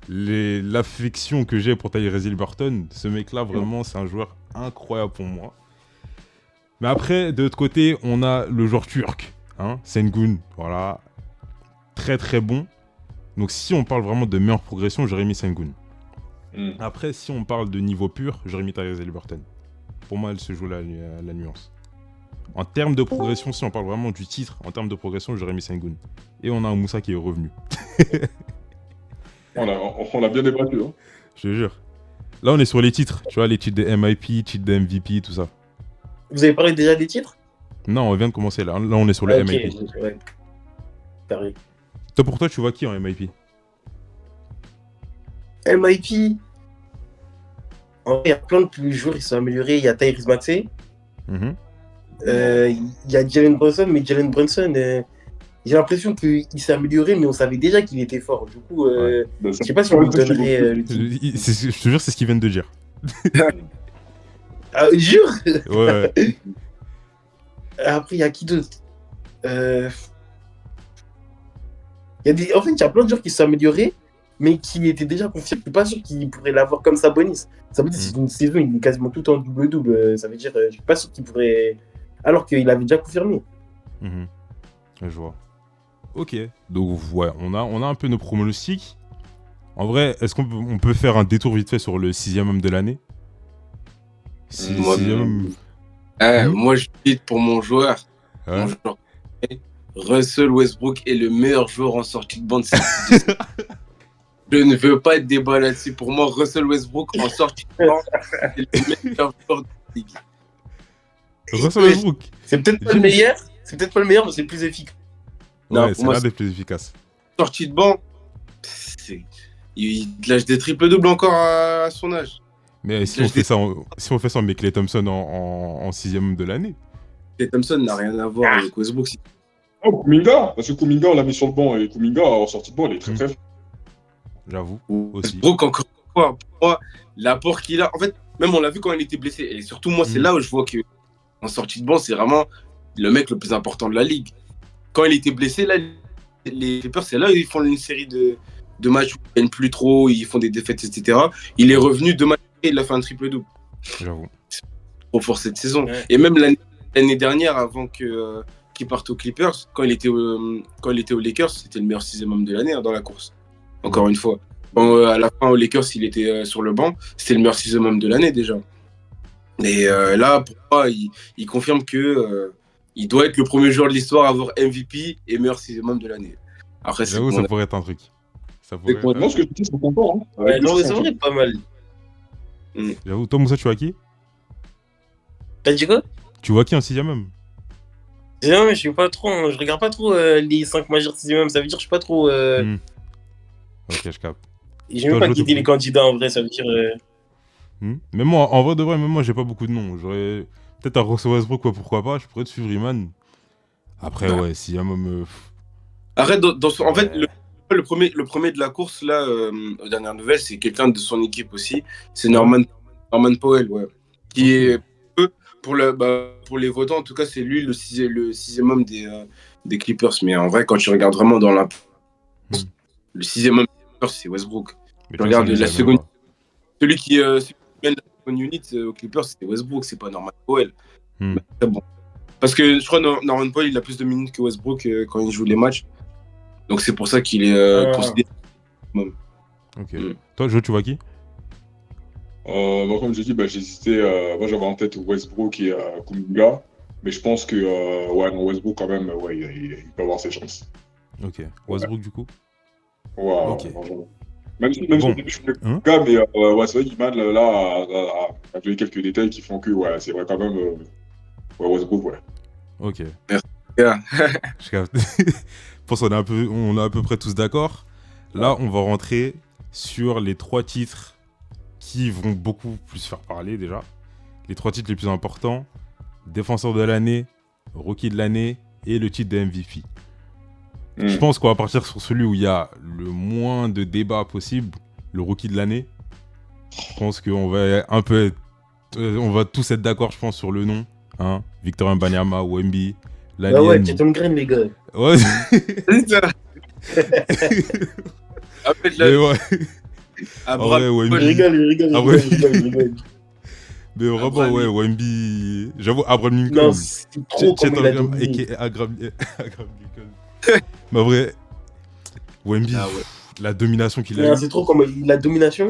L'affection que j'ai pour Tyrese Haliburton, ce mec-là, vraiment, c'est un joueur incroyable pour moi. Mais après, de l'autre côté, on a le joueur turc, hein, Sengun, voilà, très très bon. Donc si on parle vraiment de meilleure progression, j'aurais mis Sengun. Après, si on parle de niveau pur, j'aurais mis Tyrese Haliburton. Pour moi, elle se joue la nuance. En termes de progression, si on parle vraiment du titre, en termes de progression, j'aurais mis Sengun. Et on a un Moussa qui est revenu. On a bien débattu. Hein. Je te jure. Là, on est sur les titres. Tu vois, les titres de MIP, titres de MVP, tout ça. Vous avez parlé déjà des titres? Non, on vient de commencer là. Là, on est sur le MIP. Ouais. Carré. Toi, pour toi, tu vois qui en MIP? MIP. En vrai, il y a plein de joueurs qui sont améliorés. Il y a Tyrese Maxey. Mhm. Il y a Jalen Brunson, mais Jalen Brunson, j'ai l'impression qu'il s'est amélioré, mais on savait déjà qu'il était fort. Du coup, Ouais. je sais pas si on lui donnerait le titre. Je te jure, c'est ce qu'ils viennent de dire. Ah, jure. Ouais. Après, il y a qui d'autre? En fait, il y a plein de joueurs qui se sont améliorés, mais qui étaient déjà confiés. Je suis pas sûr qu'ils pourraient l'avoir comme Sabonis. Sabonis, c'est une saison, il est quasiment tout en double-double. Ça veut dire, je suis pas sûr qu'il pourrait. Alors qu'il avait déjà confirmé. Mhm. Je vois. Ok. Donc, ouais, on a un peu nos pronostics. En vrai, est-ce qu'on peut faire un détour vite fait sur le 6e homme de l'année? Moi, Sixième... moi, je quitte pour mon joueur. Ouais. Mon joueur. Russell Westbrook est le meilleur joueur en sortie de banc de cette saison. Je ne veux pas être débat là-dessus. Pour moi, Russell Westbrook en sortie de banc, c'est le meilleur joueur de la ligue. Russell Westbrook. C'est peut-être pas le meilleur. C'est peut-être pas le meilleur, mais c'est le plus efficace. Non, Ouais, pour c'est moi, l'un des plus efficaces. sortie de banc, il lâche des triples-doubles encore à son âge. Mais si on fait ça, on met Klay Thompson en 6e homme de l'année. Klay Thompson n'a rien à voir avec Westbrook. Oh, Kuminga, parce que Kuminga, on l'a mis sur le banc, et Kuminga, en sortie de banc, il est très très fort. J'avoue, aussi. Westbrook, encore une fois, pour moi, l'apport qu'il a, en fait, même on l'a vu quand il était blessé. Et surtout, moi, c'est là où je vois qu'en sortie de banc, c'est vraiment le mec le plus important de la ligue. Quand il était blessé, là, les Clippers, c'est là où ils font une série de matchs où ils gagnent plus trop, ils font des défaites, etc. Il est revenu 2 matchs et il a fait un triple-double. J'avoue. Trop fort cette saison. Ouais. Et même l'année dernière, avant qu'il parte aux Clippers, quand il était aux Lakers, c'était le meilleur 6e homme de l'année dans la course. Encore une fois. À la fin, aux Lakers, il était sur le banc, c'était le meilleur 6e homme de l'année déjà. Et là, pour moi, il confirme que il doit être le premier joueur de l'histoire à avoir MVP et meilleur 6e homme de l'année. Après, J'avoue, ça pourrait être un truc. Ça pourrait être... Moi, ce que je dis, c'est content. Hein. Ouais, non, mais c'est vrai, pas mal. J'avoue, toi, Moussa, tu vois qui? T'as dit quoi? Tu vois qui en 6e homme? Non, mais je suis pas trop. Je regarde pas trop les 5 majeurs 6e. Ça veut dire que je suis pas trop. Ok, je capte. J'ai même pas guidé les candidats en vrai, ça veut dire. Mais moi, en vrai de vrai, même moi, j'ai pas beaucoup de noms. J'aurais peut-être un Russell Westbrook, quoi, pourquoi pas. Je pourrais te suivre Iman. Après, ouais, s'il y a même. Arrête, en fait, le premier de la course, là, aux dernières nouvelles, c'est quelqu'un de son équipe aussi. C'est Norman Powell, ouais. Qui est, pour les votants, en tout cas, c'est lui le 6e homme des Clippers. Mais en vrai, quand tu regardes vraiment dans la le 6e homme des Clippers, c'est Westbrook. Tu regardes la seconde. Celui qui mène la seconde unit aux Clippers, c'est Westbrook, c'est pas Norman Powell. C'est bon. Parce que je crois que Norman Powell, il a plus de minutes que Westbrook quand il joue les matchs. Donc c'est pour ça qu'il est considéré. Ok. Toi, Jo, tu vois qui? Moi, comme j'ai dit, j'hésitais. Moi, j'avais en tête Westbrook et Kuminga. Mais je pense que Westbrook, quand même, il peut avoir ses chances. Ok. Westbrook, du coup? Ouais, ok. Même si Bon. au début, je voulais Hein le gars, mais ouais, c'est vrai qu'Iman, là, a donné quelques détails qui font que, ouais, c'est vrai quand même. Ouais, Westbrook, ouais. Ok. Yeah. Je capte. Je pense qu'on on est à peu près tous d'accord. Là, on va rentrer sur les 3 titres qui vont beaucoup plus faire parler déjà. Les 3 titres les plus importants. Défenseur de l'année, Rookie de l'année et le titre de MVP. Je pense qu'on va partir sur celui où il y a le moins de débats possible, le Rookie de l'année. Je pense qu'on va on va tous être d'accord, je pense, sur le nom. Hein, Victor Wembanyama, Wemby, Bah l'alien. ouais, Tatum Green, les gars. Ouais. Après, Mais là, ouais. En Abraham, vrai, Il Wemby. rigole, il rigole, il Ah rigole, ouais. il rigole, il rigole. Mais vraiment, Abraham ouais, Lincoln. Wemby. J'avoue, Abraham Non, Lincoln. c'est trop comme il a dominé. Abraham Lincoln. Mais en vrai, Wemby, Ah ouais. la domination qu'il a Non, eue. c'est trop comme la domination.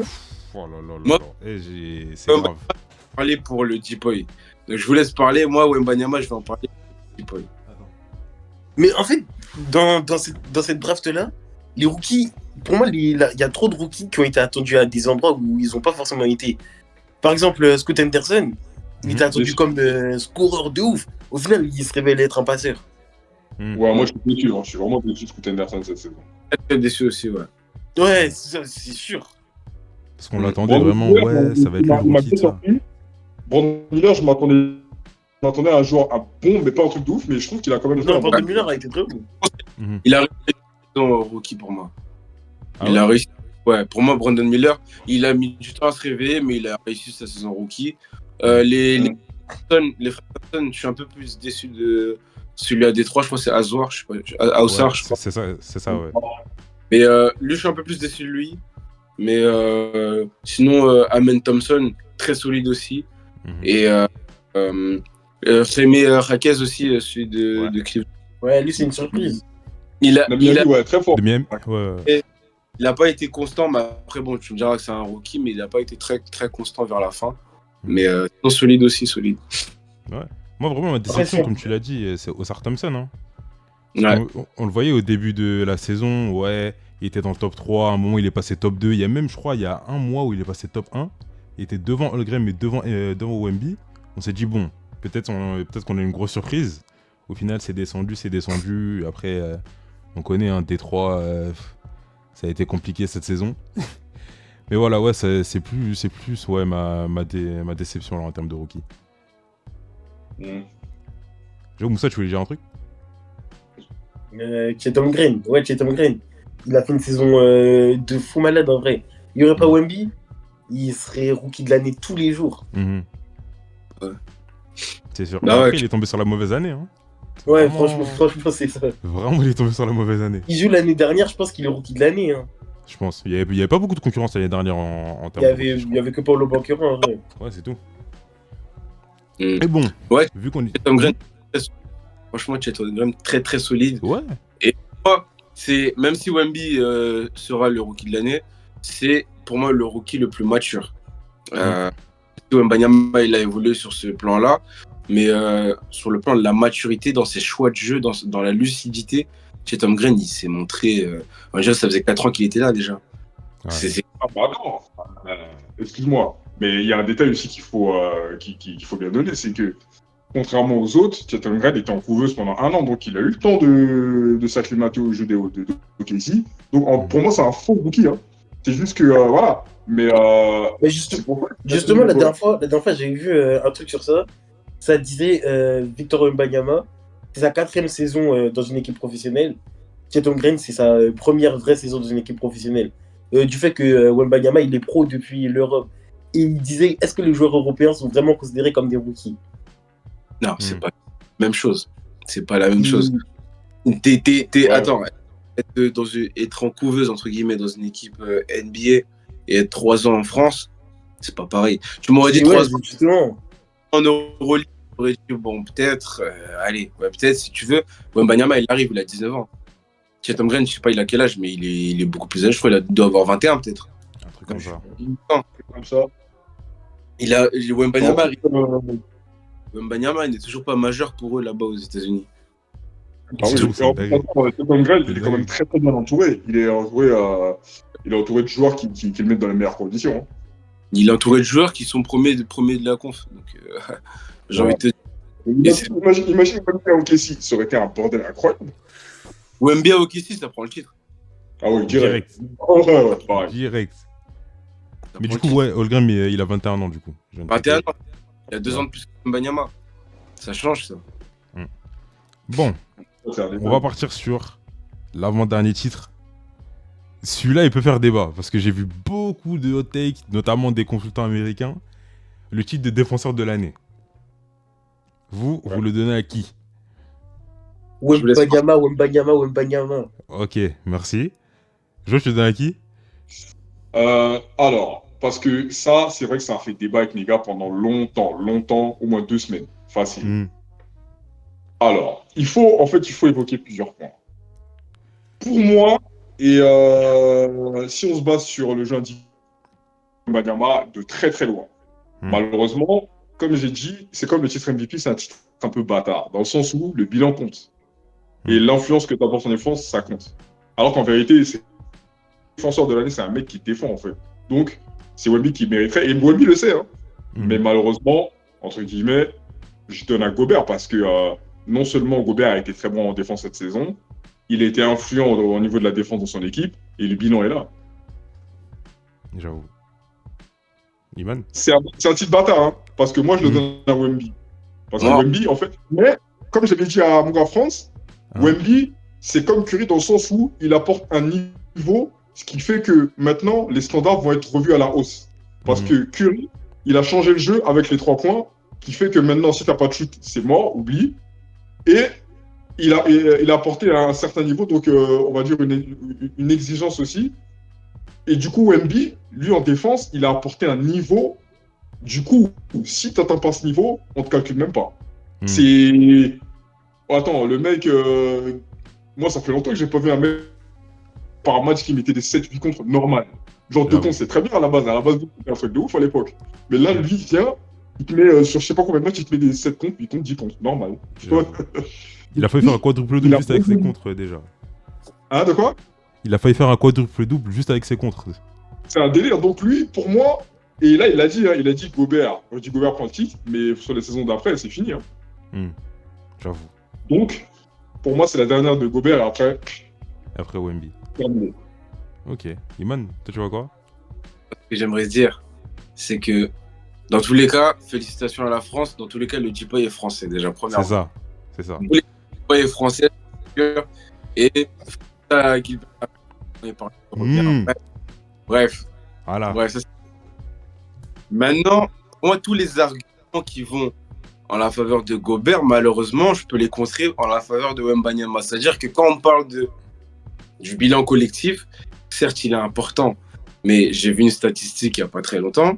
Oh là là là Moi- là. C'est Moi, grave. Parler pour le Deepoy. Donc je vous laisse parler. Moi, Wembanyama, je vais en parler pour le Deepoy. Mais en fait, dans cette draft-là, les rookies, pour moi, il y a trop de rookies qui ont été attendus à des endroits où ils n'ont pas forcément été. Par exemple, Scoot Henderson, il était attendu comme scoreur de ouf. Au final, il se révèle être un passeur. Ouais, moi, je suis déçu. Hein. Je suis vraiment déçu de Scoot Henderson cette saison. Très déçu aussi, ouais. Ouais, c'est sûr. Parce qu'on l'attendait vraiment, Miller, ouais, ça va être il le m'a rookie bien de ça. surpris. Brandon Miller, je m'attendais à un joueur à bon, mais pas un truc de ouf, mais je trouve qu'il a quand même joué Non, un Brandon bon. Miller a été très bon. Il a réussi son rookie pour moi. Ah Il ouais a réussi. Ouais, pour moi, Brandon Miller, il a mis du temps à se réveiller, mais il a réussi sa saison rookie. Les frères Thompson, je suis un peu plus déçu de celui à Détroit. Je crois que c'est Azor, je sais pas. Ausar, Ouais, je crois. c'est ça, ouais. Mais lui, je suis un peu plus déçu de lui. Mais sinon, Amen Thompson, très solide aussi. Et Jaime Jaquez aussi, celui de Cleveland. Ouais, lui, c'est une surprise. Ouais, très fort. De Miami, ouais. Il n'a pas été constant, mais après, bon, tu me diras que c'est un rookie, mais il n'a pas été très, très constant vers la fin. Mais non, solide aussi, solide. Ouais. Moi, vraiment, ma déception, comme tu l'as dit, c'est Ausar Thompson. Hein. Ouais. On le voyait au début de la saison, ouais, il était dans le top 3, à un moment il est passé top 2, il y a même, je crois, il y a un mois où il est passé top 1, il était devant Holmgren mais devant Wemby, on s'est dit bon, peut-être qu'on a une grosse surprise, au final c'est descendu, après on connaît un Détroit, ça a été compliqué cette saison, mais voilà, ouais, c'est plus ouais, ma déception là, en termes de rookie. Moussa, tu voulais dire un truc? Tatum Green, ouais, Tatum Green. Il a fait une saison de fou malade en vrai. Il n'y aurait pas Wemby, il serait rookie de l'année tous les jours. Ouais. C'est sûr. Bah Mais après, ouais. il est tombé sur la mauvaise année. Hein. Ouais, Vraiment... franchement, c'est ça. Vraiment, il est tombé sur la mauvaise année. Il joue l'année dernière, je pense qu'il est rookie de l'année. Hein. Je pense. Il y avait pas beaucoup de concurrence l'année dernière en termes de rookie, Il y avait que Paulo Banquero en vrai. Ouais, c'est tout. Et Et bon, ouais, vu qu'on est... Tatum Green, franchement, Tatum Green très très solide. Ouais. Et moi, c'est même si Wemby sera le rookie de l'année, c'est pour moi le rookie le plus mature. Wembanyama, il a évolué sur ce plan-là, mais sur le plan de la maturité, dans ses choix de jeu, dans la lucidité, Tatum Green, il s'est montré. Déjà, ça faisait 4 ans qu'il était là déjà. Ouais. Ah bah non, excuse-moi, mais il y a un détail aussi qu'il faut bien donner, c'est que contrairement aux autres, Tatum Green était en couveuse pendant 1 an, donc il a eu le temps de s'acclimater au jeu de OKC. Donc pour moi, c'est un faux rookie. Hein. C'est juste que voilà. Mais justement, la dernière fois, j'ai vu un truc sur ça. Ça disait Victor Wembanyama, c'est sa 4e saison dans une équipe professionnelle. Tatum Green, c'est sa première vraie saison dans une équipe professionnelle. Du fait que Wembanyama, il est pro depuis l'Europe. Et il disait, est-ce que les joueurs européens sont vraiment considérés comme des rookies? Non, c'est pas la même chose. C'est pas la même chose. Attends, être en couveuse, entre guillemets, dans une équipe NBA et être 3 ans en France, c'est pas pareil. Tu m'aurais dit 3 ans justement. En Euroleague, j'aurais dit, bon, peut-être, allez, ouais, peut-être si tu veux. Wembanyama, il arrive, il a 19 ans. Tatum Green, je sais pas il a quel âge, mais il est beaucoup plus âgé. Je crois qu'il doit avoir 21 peut-être. Un truc comme ça. comme ça. Wembanyama, il n'est toujours pas majeur pour eux là-bas aux États-Unis. Tatum Green, il est quand même très très bien entouré. Il est entouré il est entouré de joueurs qui le mettent dans les meilleures conditions. Hein. Il est entouré de joueurs qui sont premiers de la conf. Donc, j'ai envie de te dire. Imagine Wemby à OKC, ça aurait été un bordel incroyable. Wemby à OKC, ça prend le titre. Ah oui, direct. Direct. En vrai, ouais, pareil. Direct. Ça Mais prend du coup, le ouais, Holmgren, il a 21 ans, du coup. titre. 21 ans. Il y a 2 ans de plus que Mbanyama. Ça change, ça. Bon, on va partir sur l'avant-dernier titre. Celui-là, il peut faire débat, parce que j'ai vu beaucoup de hot takes, notamment des consultants américains. Le titre de défenseur de l'année. Vous le donnez à qui? Wembanyama. Ok, merci. Je te donne à qui? Alors, parce que ça, c'est vrai que ça a fait débat avec les gars pendant longtemps, au moins 2 semaines. Facile. Hmm. Alors, il faut évoquer plusieurs points. Pour moi, et si on se base sur le jeu individuel de Wembanyama, de très très loin. Malheureusement, comme j'ai dit, c'est comme le titre MVP, c'est un titre un peu bâtard, dans le sens où le bilan compte. Et l'influence que tu as pour son défense, ça compte. Alors qu'en vérité, c'est défenseur de l'année, c'est un mec qui défend en fait. Donc, c'est Wemby qui mériterait, et Wemby le sait. Hein. Mais malheureusement, entre guillemets, je donne à Gobert parce que non seulement Gobert a été très bon en défense cette saison, il a été influent au niveau de la défense dans son équipe, et le bilan est là. J'avoue. Iman? C'est un titre bâtard, hein, parce que moi je le donne à Wemby. Parce que Wemby, en fait, mais comme j'avais dit à mon gars France, Wemby, c'est comme Curry dans le sens où il apporte un niveau, ce qui fait que maintenant les standards vont être revus à la hausse. Parce que Curry, il a changé le jeu avec les 3 points, qui fait que maintenant, si t'as pas de shoot, c'est mort, oublie. Et il a apporté à un certain niveau, donc on va dire une exigence aussi. Et du coup, Wemby, lui en défense, il a apporté un niveau. Du coup, si tu n'atteins pas ce niveau, on te calcule même pas. C'est. Oh, attends, le mec. Moi, ça fait longtemps que j'ai pas vu un mec par match qui mettait des 7-8 contre normal. Genre, 2 contre, c'est très bien à la base. À la base, c'était un truc de ouf à l'époque. Mais là, lui, il vient, il te met sur je sais pas combien de matchs, il te met des 7 contre, 8 contre, 10 contre. Normal. Il a failli faire un quadruple-double juste avec ses contres déjà. Hein, de quoi? Il a failli faire un quadruple-double juste avec ses contres. C'est un délire. Donc lui, pour moi, et là, il a dit Gobert. Je dis Gobert prend le titre, mais sur les saisons d'après, c'est fini. Hein. J'avoue. Donc, pour moi, c'est la dernière de Gobert, et après... Après Wemby. Terminé. Ok. Iman, toi, tu vois quoi? Ce que j'aimerais dire, c'est que dans tous les cas, félicitations à la France. Dans tous les cas, le Tipoy est français, déjà, premièrement. C'est ça. Le Tipoy est français, et bref. Voilà. Bref, maintenant, moi, tous les arguments qui vont en la faveur de Gobert, malheureusement, je peux les contrer en la faveur de Wembanyama. C'est-à-dire que quand on parle du bilan collectif, certes, il est important, mais j'ai vu une statistique il n'y a pas très longtemps.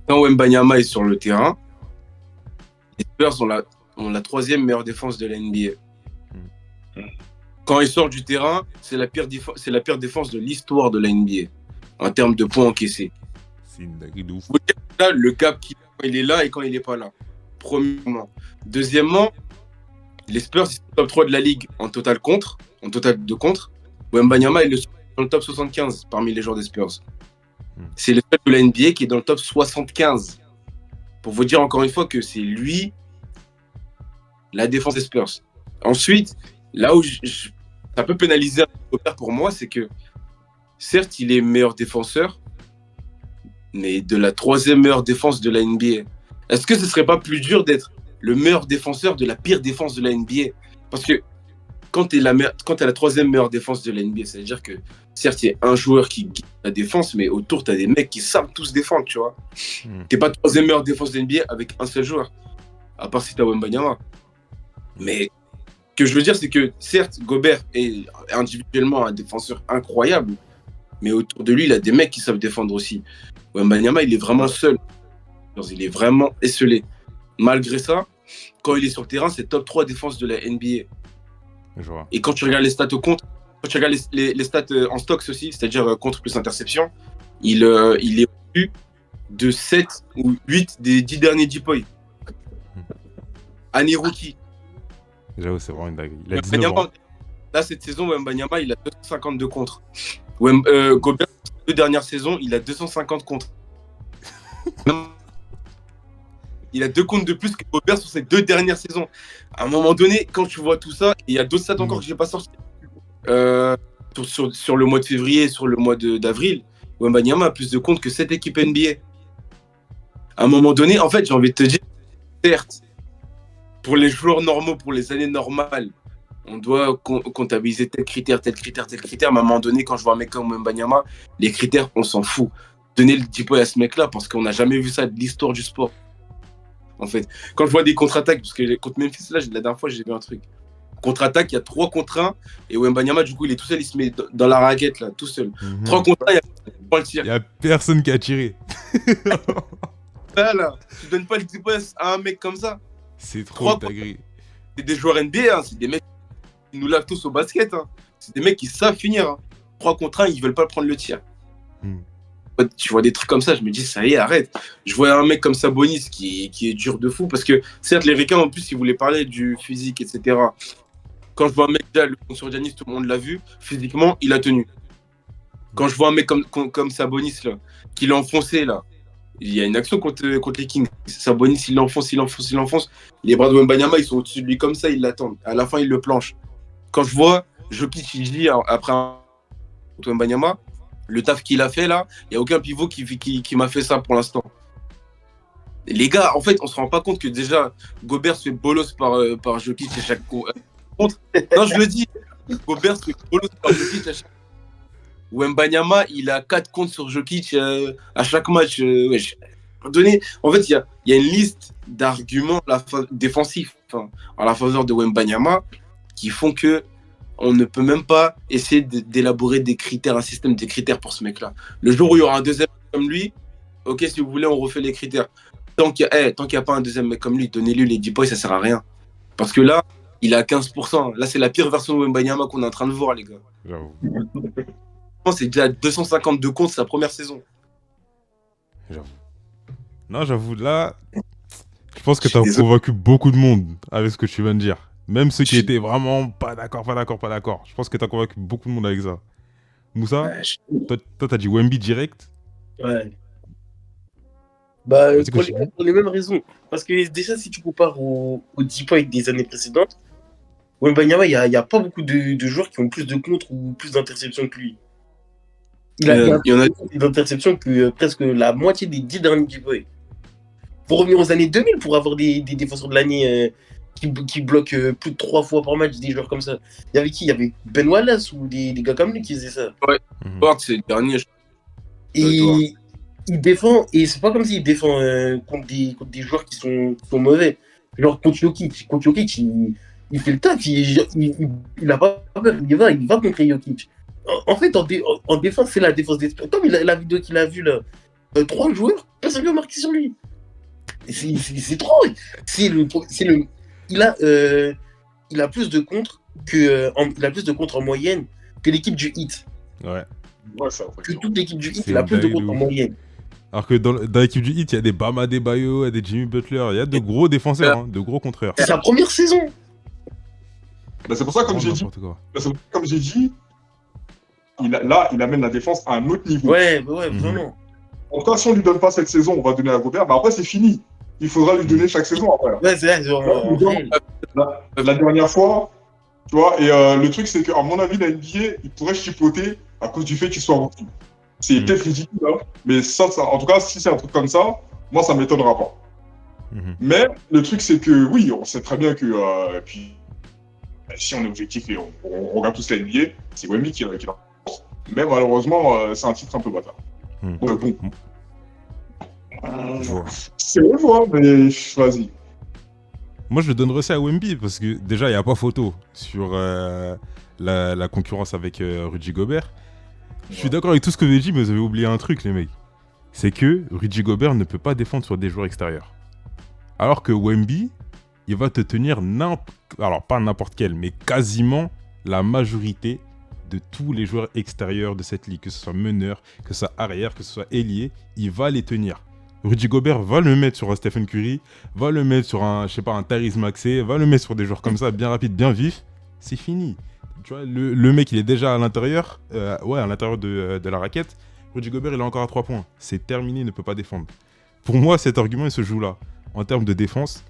Quand Wembanyama est sur le terrain, les Spurs ont la 3e meilleure défense de la NBA. Quand il sort du terrain, c'est la pire défense de l'histoire de la NBA, en termes de points encaissés. C'est une dinguerie de ouf. Là, le gap quand il est là et quand il n'est pas là. Premièrement. Deuxièmement, les Spurs sont top 3 de la ligue en total de contre. Wembanyama est dans le top 75 parmi les joueurs des Spurs. C'est le seul de la NBA qui est dans le top 75. Pour vous dire encore une fois que c'est lui la défense des Spurs. Ensuite, là où ça peut pénaliser Gobert pour moi, c'est que certes, il est meilleur défenseur, mais de la 3e meilleure défense de la NBA. Est-ce que ce serait pas plus dur d'être le meilleur défenseur de la pire défense de la NBA? Parce que quand tu es la 3e meilleure défense de la NBA, ça veut dire que certes, il y a un joueur qui guide la défense, mais autour, tu as des mecs qui savent tous défendre, tu vois. T'es pas 3e meilleure défense de la NBA avec un seul joueur, à part si tu as Wembanyama. Mais ce que je veux dire, c'est que certes, Gobert est individuellement un défenseur incroyable, mais autour de lui, il a des mecs qui savent défendre aussi. Wembanyama, il est vraiment seul. Il est vraiment esselé. Malgré ça, quand il est sur le terrain, c'est top 3 défense de la NBA. Je vois. Et quand tu regardes les stats au contre, quand tu regardes les stats en stocks aussi, c'est-à-dire contre plus interception, il est au-dessus de 7 ou 8 des 10 derniers Tipoy. Année rookie. J'avoue, c'est vraiment une dinguerie. Il a 19 ans. Là, cette saison, Wembanyama, il a 252 contre. Gobert, les 2 dernières saisons, il a 250 contre. Il a 2 comptes de plus que Gobert sur ses 2 dernières saisons. À un moment donné, quand tu vois tout ça, et il y a d'autres stats encore que je n'ai pas sorti. Sur le mois de février et sur le mois d'avril, Wembanyama a plus de comptes que cette équipe NBA. À un moment donné, en fait, j'ai envie de te dire, certes, pour les joueurs normaux, pour les années normales, on doit comptabiliser tel critère, tel critère, tel critère. Mais à un moment donné, quand je vois un mec comme Wembanyama, les critères, on s'en fout. Donner le 10 points à ce mec-là, parce qu'on n'a jamais vu ça de l'histoire du sport. En fait, quand je vois des contre-attaques, parce que contre Memphis, là, la dernière fois, j'ai vu un truc. Contre-attaque, il y a 3 contre 1, et Wembanyama, du coup, il est tout seul, il se met dans la raquette, là, tout seul. 3 contre 1, il prend le tir. Il y a personne qui a tiré. Là, tu donnes pas le 10 points à un mec comme ça. C'est trop Trois dingue. C'est des joueurs NBA, hein, c'est des mecs qui nous lavent tous au basket. Hein. C'est des mecs qui savent finir. Hein. 3 contre 1, ils veulent pas prendre le tir. Tu vois des trucs comme ça, je me dis, ça y est, arrête. Je vois un mec comme Sabonis qui est dur de fou, parce que certes, les Ricains, en plus, ils voulaient parler du physique, etc. Quand je vois un mec, déjà, le sur Giannis, tout le monde l'a vu, physiquement, il a tenu. Quand je vois un mec comme Sabonis, là, qui l'a enfoncé, là, il y a une action contre les Kings. Sabonis, il l'enfonce. Les bras de Wembanyama, ils sont au-dessus de lui comme ça, ils l'attendent. À la fin, il le planche. Quand je vois Jokic, il dit après Wembanyama, le taf qu'il a fait là, il n'y a aucun pivot qui m'a fait ça pour l'instant. Les gars, en fait, on se rend pas compte que déjà, Gobert se fait bolos par Jokic à chaque contre. Non, je le dis, Gobert se fait bolos par Jokic à chaque. Wembanyama, il a 4 comptes sur Jokic à chaque match. En fait, il y a une liste d'arguments défensifs en la faveur de Wembanyama qui font que on ne peut même pas essayer d'élaborer des critères, un système de critères pour ce mec-là. Le jour où il y aura un deuxième mec comme lui, ok, si vous voulez, on refait les critères. Tant qu'il n'y a pas un deuxième mec comme lui, donnez-lui les 10 points, ça sert à rien. Parce que là, il est à 15%. Là, c'est la pire version de Wembanyama qu'on est en train de voir, les gars. J'avoue. C'est déjà 252 comptes sa première saison. Non, j'avoue, là, je pense que tu as convaincu beaucoup de monde avec ce que tu viens de dire. Même ceux qui étaient vraiment pas d'accord. Je pense que tu as convaincu beaucoup de monde avec ça. Moussa, toi, t'as dit Wemby direct. Ouais. Bah, pour les mêmes raisons. Parce que déjà, si tu compares au 10 points des années précédentes, Wembanyama, il n'y a pas beaucoup de joueurs qui ont plus de contre ou plus d'interceptions que lui. Il y en a plus d'interceptions que presque la moitié des 10 derniers 10 points. Pour revenir aux années 2000, pour avoir des défenseurs de l'année qui bloquent plus de 3 fois par match, des joueurs comme ça. Il y avait qui? Il y avait Ben Wallace ou des gars comme lui qui faisaient ça. Ouais, c'est le dernier. Et il défend, et c'est pas comme s'il défend contre des joueurs qui sont mauvais. Genre contre Jokic. Contre Jokic, il fait le taf, il a pas peur, il va contre Jokic. En fait, en défense, c'est la défense d'esprit. Comme la vidéo qu'il a vue là, 3 joueurs, personne ne veut marquer sur lui. C'est trop. Il a plus de contre en moyenne que l'équipe du Heat. Ouais. Que toute l'équipe du Heat, il a plus de contre en moyenne. Alors que dans l'équipe du Heat, il y a des Bam Adebayo, il y a des Jimmy Butler, il y a de gros défenseurs, de gros contreurs. C'est sa première saison. Bah, c'est pour ça, comme j'ai dit, il amène la défense à un autre niveau. Ouais, vraiment. En tout cas, si on lui donne pas cette saison, on va donner à Gobert. Bah après, c'est fini. Il faudra lui donner chaque saison après. Ouais, c'est vrai. La dernière fois, tu vois, et le truc, c'est qu'à mon avis, la NBA, il pourrait chipoter à cause du fait qu'il soit rookie. C'est peut-être ridicule, hein, mais ça, en tout cas, si c'est un truc comme ça, moi, ça m'étonnera pas. Mais le truc, c'est que oui, on sait très bien que puis, si on est objectif et on regarde tous la NBA, c'est Wemby qui lance. Mais malheureusement, c'est un titre un peu bâtard. Donc bon. C'est vrai, mais vas-y. Moi, je le donnerais aussi à Wemby parce que déjà, il n'y a pas photo sur la concurrence avec Rudy Gobert. Je suis d'accord avec tout ce que vous avez dit, mais vous avez oublié un truc, les mecs. C'est que Rudy Gobert ne peut pas défendre sur des joueurs extérieurs. Alors que Wemby, il va te tenir alors pas n'importe quel, mais quasiment la majorité de tous les joueurs extérieurs de cette ligue, que ce soit meneur, que ce soit arrière, que ce soit ailier, il va les tenir. Rudy Gobert va le mettre sur un Stephen Curry, va le mettre sur un Tyrese Maxey, va le mettre sur des joueurs comme ça, bien rapides, bien vifs. C'est fini. tu vois, le mec, il est déjà à l'intérieur, à l'intérieur de la raquette. Rudy Gobert, il est encore à 3 points. C'est terminé, il ne peut pas défendre. Pour moi, cet argument, il se joue là. En termes de défense,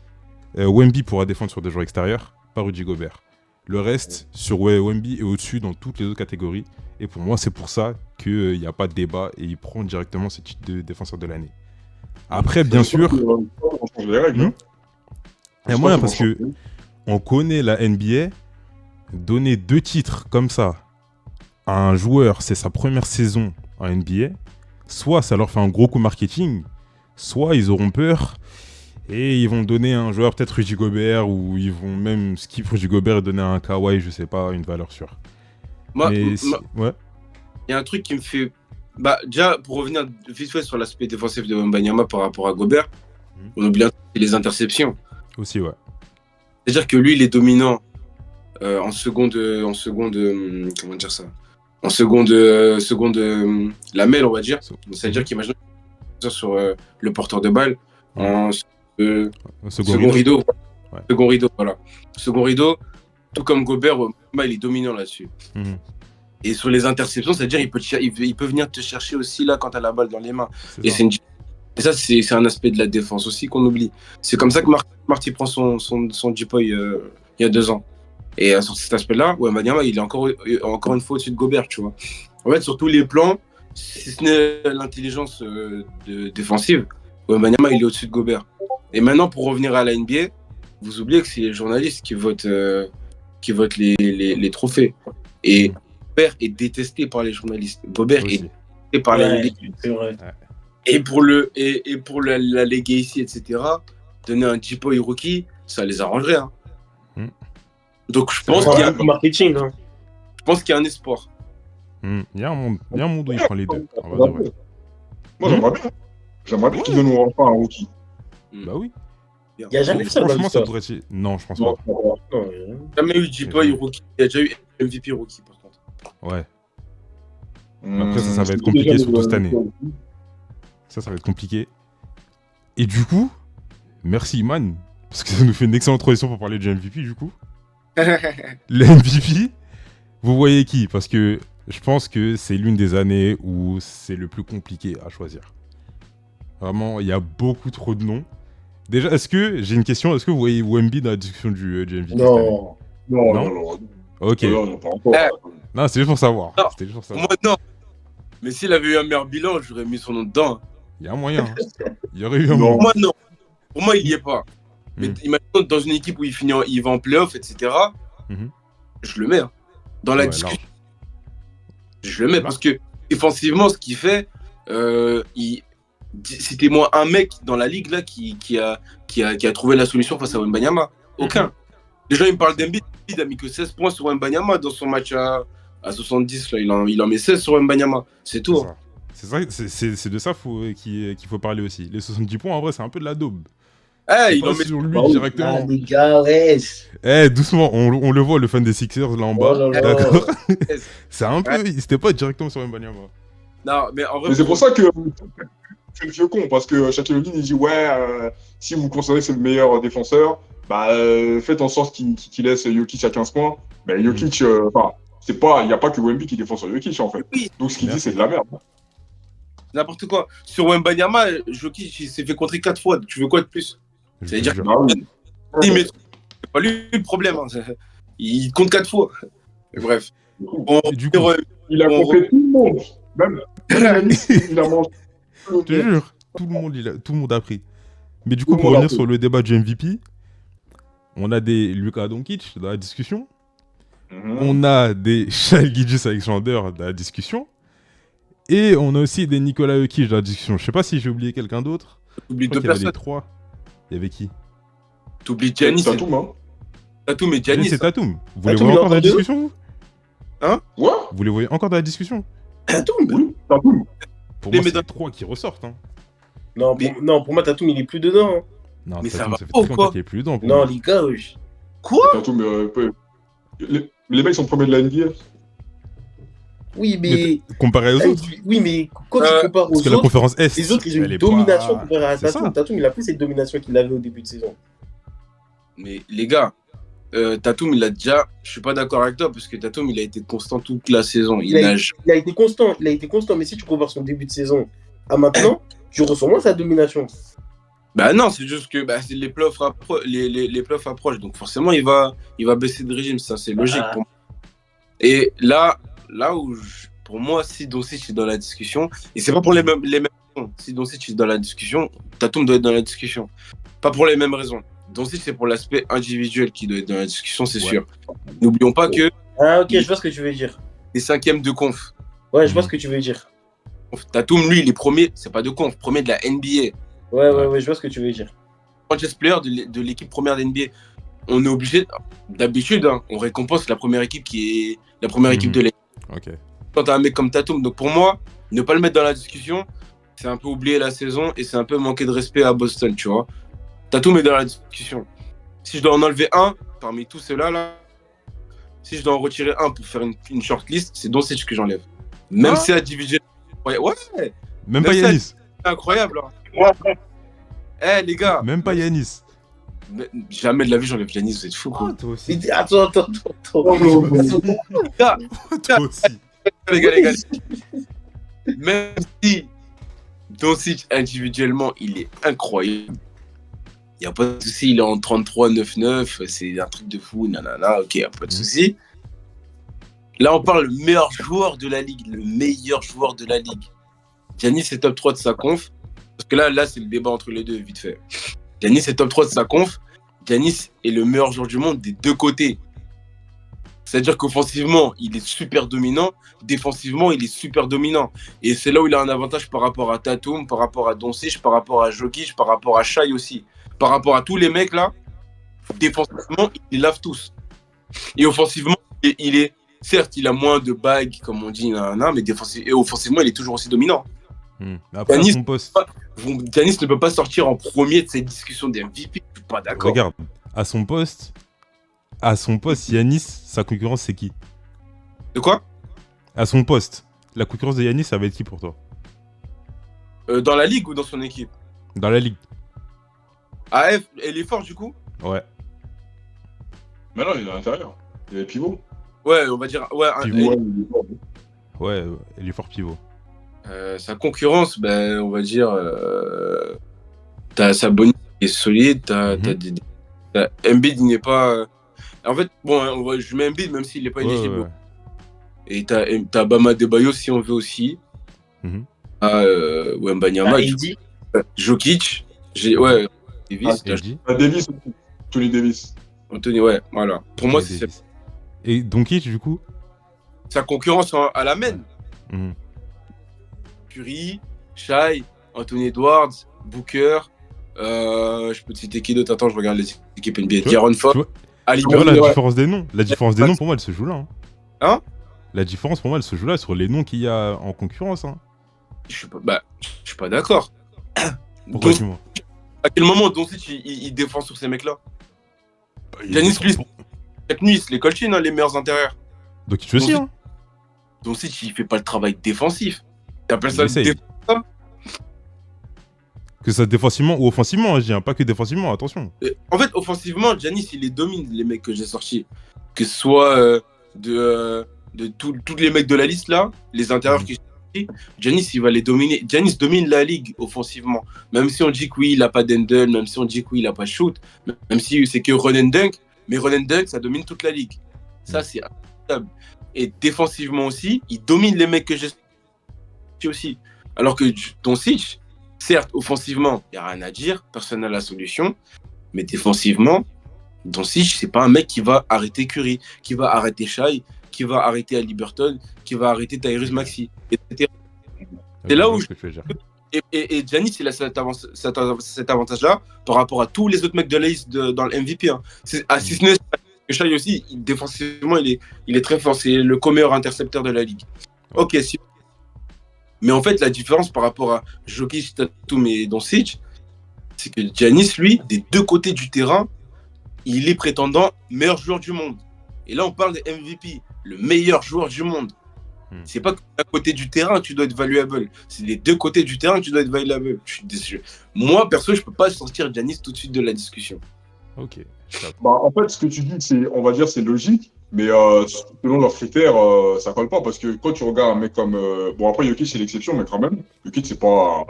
Wemby pourra défendre sur des joueurs extérieurs, pas Rudy Gobert. Le reste, sur Wemby est au-dessus dans toutes les autres catégories. Et pour moi, c'est pour ça qu'il n'y a pas de débat et il prend directement ce titre de défenseur de l'année. Après, bien sûr... On change les règles. Il y a moyen parce que on connaît la NBA, donner 2 titres comme ça à un joueur, c'est sa première saison en NBA, soit ça leur fait un gros coup marketing, soit ils auront peur et ils vont donner à un joueur peut-être Rudy Gobert ou ils vont même skip Rudy Gobert et donner à un Kawhi, je sais pas, une valeur sûre. Ouais. Ouais. Il y a un truc qui me fait. Bah, déjà, pour revenir vite fait sur l'aspect défensif de Wembanyama par rapport à Gobert, on oublie les interceptions. Aussi, ouais. C'est-à-dire que lui, il est dominant en seconde. Comment dire ça? En seconde lamelle, on va dire. C'est-à-dire qu'imagine sur le porteur de balle, en second rideau. Ouais. Second rideau, voilà. Second rideau, tout comme Gobert, il est dominant là-dessus. Et sur les interceptions, c'est-à-dire il peut venir te chercher aussi là quand tu as la balle dans les mains. Et ça, c'est un aspect de la défense aussi qu'on oublie. C'est comme ça que Marty prend son J-Poy il y a 2 ans. Et sur cet aspect-là, Wembanyama, il est encore une fois au-dessus de Gobert, tu vois. En fait, sur tous les plans, si ce n'est l'intelligence défensive, Wembanyama, il est au-dessus de Gobert. Et maintenant, pour revenir à la NBA, vous oubliez que c'est les journalistes qui votent les trophées. Et Gobert est détesté par les journalistes. Gobert est détesté par la NBA. C'est vrai. Et pour la legacy, etc., donner un J-Poy rookie, ça les arrangerait. Hein. Donc je pense qu'il y a un marketing. Hein. Je pense qu'il y a un espoir. Il y a un monde où il prend les deux. Moi, j'aimerais bien qu'il donne enfin un rookie. Bah oui. Il n'y a jamais fait ça. Franchement, ça devrait être... Non, je pense pas. Jamais eu J-Boy rookie. Il y a déjà eu MVP rookie, par contre. Ouais. Après, ça va être compliqué, surtout cette année. Ça va être compliqué. Et du coup, merci Iman, parce que ça nous fait une excellente transition pour parler du MVP, du coup. Le MVP, vous voyez qui? Parce que je pense que c'est l'une des années où c'est le plus compliqué à choisir. Vraiment, il y a beaucoup trop de noms. Déjà, j'ai une question, est-ce que vous voyez Wemby dans la discussion du MVP? Non. Ok. Non, pas encore. Non, c'est juste pour savoir. Non. C'était juste pour savoir. Moi, non. Mais s'il avait eu un meilleur bilan, j'aurais mis son nom dedans. Il y a un moyen. Il y aurait eu un Non. moyen. Pour moi, non. Pour moi, il y est pas. Mais imagine dans une équipe où il va en playoff, etc. Je le mets. Hein. Dans la discussion. Je le mets parce que défensivement, ce qu'il fait, citez-moi un mec dans la ligue là qui a trouvé la solution face à Wembanyama. Aucun. Les gens ils me parlent d'Embiid, il a mis que 16 points sur Wembanyama dans son match à 70 là, il en met 16 sur Wembanyama. C'est tout. C'est de ça qu'il faut parler aussi. Les 70 points en vrai c'est un peu de la daube. Il en met sur lui directement. Les gars, ouais. Doucement, on le voit le fan des Sixers là en bas. D'accord. C'est un peu, c'était pas directement sur Wembanyama. Non, mais en vrai. Mais c'est pour ça que c'est le vieux con, parce que Shaquille O'Neal il dit si vous considérez que c'est le meilleur défenseur, faites en sorte qu'il laisse Jokic à 15 points. Mais Jokic, il n'y a pas que Wemby qui défend sur Jokic en fait. Oui. Donc ce qu'il dit c'est de la merde. N'importe quoi. Sur Wembanyama, Jokic il s'est fait contrer 4 fois. Tu veux quoi de plus? C'est-à-dire que c'est pas lui le problème. Hein. Il compte 4 fois. Mais bref. Du coup, il a compté tout le monde. Même il a mangé. Je te jure, tout le monde a pris. Mais du coup, pour revenir sur le débat du MVP, on a des Luka Doncic dans la discussion. On a des Shai Gilgeous-Alexander dans la discussion. Et on a aussi des Nikola Jokic dans la discussion. Je sais pas si j'ai oublié quelqu'un d'autre. T'oublies 2 personnes. Il y avait qui? T'oublies Giannis. Tatum, hein. Tatum et Giannis. C'est Tatum. Vous les voyez encore dans la discussion, vous? Hein? Ouais. Vous les voyez encore dans la discussion? Tatum, oui. Tatum. Pour moi, c'est 3 qui ressortent. Hein. Non, pour moi, Tatum, il est plus dedans. Hein. Non, mais Tatum, ça fait va très longtemps qu'il est plus dedans. Non, les gars, Quoi? Tatum, les mecs sont premiers de la NBA. Oui, mais comparé aux autres. Oui, mais quand tu compares aux parce que autres, la conférence Est, les autres, ils ont une domination comparée à Tatum. Tatum, il a plus cette domination qu'il avait au début de saison. Mais les gars, Tatum, il a déjà. Je suis pas d'accord avec toi parce que Tatum, il a été constant toute la saison. Il a, il a été constant, mais si tu compares son début de saison à maintenant, tu ressens moins sa domination. Bah non, c'est juste que bah, les playoffs les playoffs approchent, donc forcément il va baisser de régime, ça c'est logique pour moi. Et là où pour moi, si Doncic est dans la discussion, et c'est pas pour les mêmes raisons, si Doncic est dans la discussion, Tatum doit être dans la discussion. Pas pour les mêmes raisons. Doncic c'est pour l'aspect individuel qui doit être dans la discussion, c'est sûr. N'oublions pas que Ah ok, je vois ce que tu veux dire. les cinquièmes de conf. Ouais, je vois ce que tu veux dire. Tatum, lui, il est premier, c'est pas de conf, premier de la NBA. Ouais, je vois ce que tu veux dire. Franchise player de l'équipe première de NBA. On est obligé, d'habitude, hein, on récompense la première équipe qui est la première équipe de l'équipe. Ok. Quand t'as un mec comme Tatum, donc pour moi, ne pas le mettre dans la discussion, c'est un peu oublier la saison et c'est un peu manquer de respect à Boston, tu vois. Tatum est dans la discussion. Si je dois en enlever un parmi tous ceux-là, là, si je dois en retirer un pour faire une shortlist, c'est Doncic que j'enlève. Même si individuel. Ouais. Même pas Yanis. C'est incroyable. Hein. Eh les gars. Même pas Yanis. Jamais de la vie j'enlève Yanis, vous êtes fous quoi. Toi aussi. Attends. Gars, Toi aussi. les gars. Même si Doncic individuellement il est incroyable. Il n'y a pas de souci, il est en 33-9-9, c'est un truc de fou, nanana, ok, pas de souci. Là, on parle le meilleur joueur de la ligue, le meilleur joueur de la ligue. Giannis est top 3 de sa conf, parce que là c'est le débat entre les deux, vite fait. Giannis est top 3 de sa conf, Giannis est le meilleur joueur du monde des deux côtés. C'est-à-dire qu'offensivement, il est super dominant, défensivement, il est super dominant. Et c'est là où il a un avantage par rapport à Tatum, par rapport à Doncic, par rapport à Jokic, par rapport à Shai aussi. Par rapport à tous les mecs là, défensivement, il les lave tous. Et offensivement, il est, certes, il a moins de bagues, comme on dit, mais et offensivement, il est toujours aussi dominant. Après, Giannis, à son poste. Giannis ne peut pas sortir en premier de cette discussion des MVP, je suis pas d'accord. Regarde, à son poste, Yanis, sa concurrence, c'est qui? De quoi? À son poste, la concurrence de Yanis, ça va être qui pour toi? Dans la ligue ou dans son équipe? Dans la ligue. AF, elle est forte du coup? Ouais. Mais non, il est à l'intérieur. Il est pivot. Ouais, on va dire. Ouais, Pivot. Il est fort. Ouais, il est fort pivot. sa concurrence, ben, on va dire. T'as Sabonis qui est solide, Embiid, il n'est pas. En fait, bon, je mets Embiid même s'il n'est pas éligible. Ouais. Et t'as Bama Debayo si on veut aussi. Wembanyama, Jokic. Ouais, Davis. Davis, Anthony Davis. Anthony, ouais, voilà. Pour moi, c'est Et Doncic, du coup? sa concurrence à la main. Curry, Shai, Anthony Edwards, Booker. Je peux te citer qui d'autre? Attends, je regarde les équipes NBA. De'Aaron Fox. Tu vois la différence des noms? La différence des noms, pour moi, elle se joue là. Hein? La différence, pour moi, elle se joue là sur les noms qu'il y a en concurrence. Je suis pas d'accord. Pourquoi, dis-moi? À quel moment Doncic il défend sur ces mecs-là? Giannis, lui, cette nuit, c'est les Colchin, les meilleurs intérieurs. Donc il fait aussi, hein. Doncic, il fait pas le travail défensif. T'appelles ça défensif? Que ça défensivement ou offensivement, je dis, pas que défensivement, attention. En fait, offensivement, Giannis, il les domine, les mecs que j'ai sortis. Que ce soit de tous les mecs de la liste, là, les intérieurs qui Giannis, il va les dominer. Giannis domine la ligue offensivement. Même si on dit que oui, il n'a pas d'handle, même si on dit que oui, il n'a pas de shoot, même si c'est que run and dunk, mais run and dunk, ça domine toute la ligue. Ça, c'est incroyable. Et défensivement aussi, il domine les mecs que j'ai aussi. Alors que Doncic, certes, offensivement, il n'y a rien à dire, personne n'a la solution, mais défensivement, Doncic, c'est pas un mec qui va arrêter Curry, qui va arrêter Shai, qui va arrêter Haliburton, qui va arrêter Tyrese Maxey, etc. C'est là où et Giannis, il a cet avantage-là par rapport à tous les autres mecs de la liste dans le MVP. Hein. Si ce n'est que Shai aussi, défensivement, il est très fort. C'est le co-meilleur intercepteur de la ligue. Ok, si. Mais en fait, la différence par rapport à Jokic, Tatum et Doncic, c'est que Giannis, lui, des deux côtés du terrain, il est prétendant meilleur joueur du monde. Et là, on parle de MVP, le meilleur joueur du monde. C'est pas qu'à côté du terrain tu dois être valuable. C'est les deux côtés du terrain que tu dois être valuable. Moi, perso, je peux pas sortir Giannis tout de suite de la discussion. Ok. Je capte. Bah, en fait, ce que tu dis, on va dire, c'est logique, mais selon leurs critères, ça colle pas parce que quand tu regardes un mec comme, bon après Jokic c'est l'exception, mais quand même, Jokic c'est pas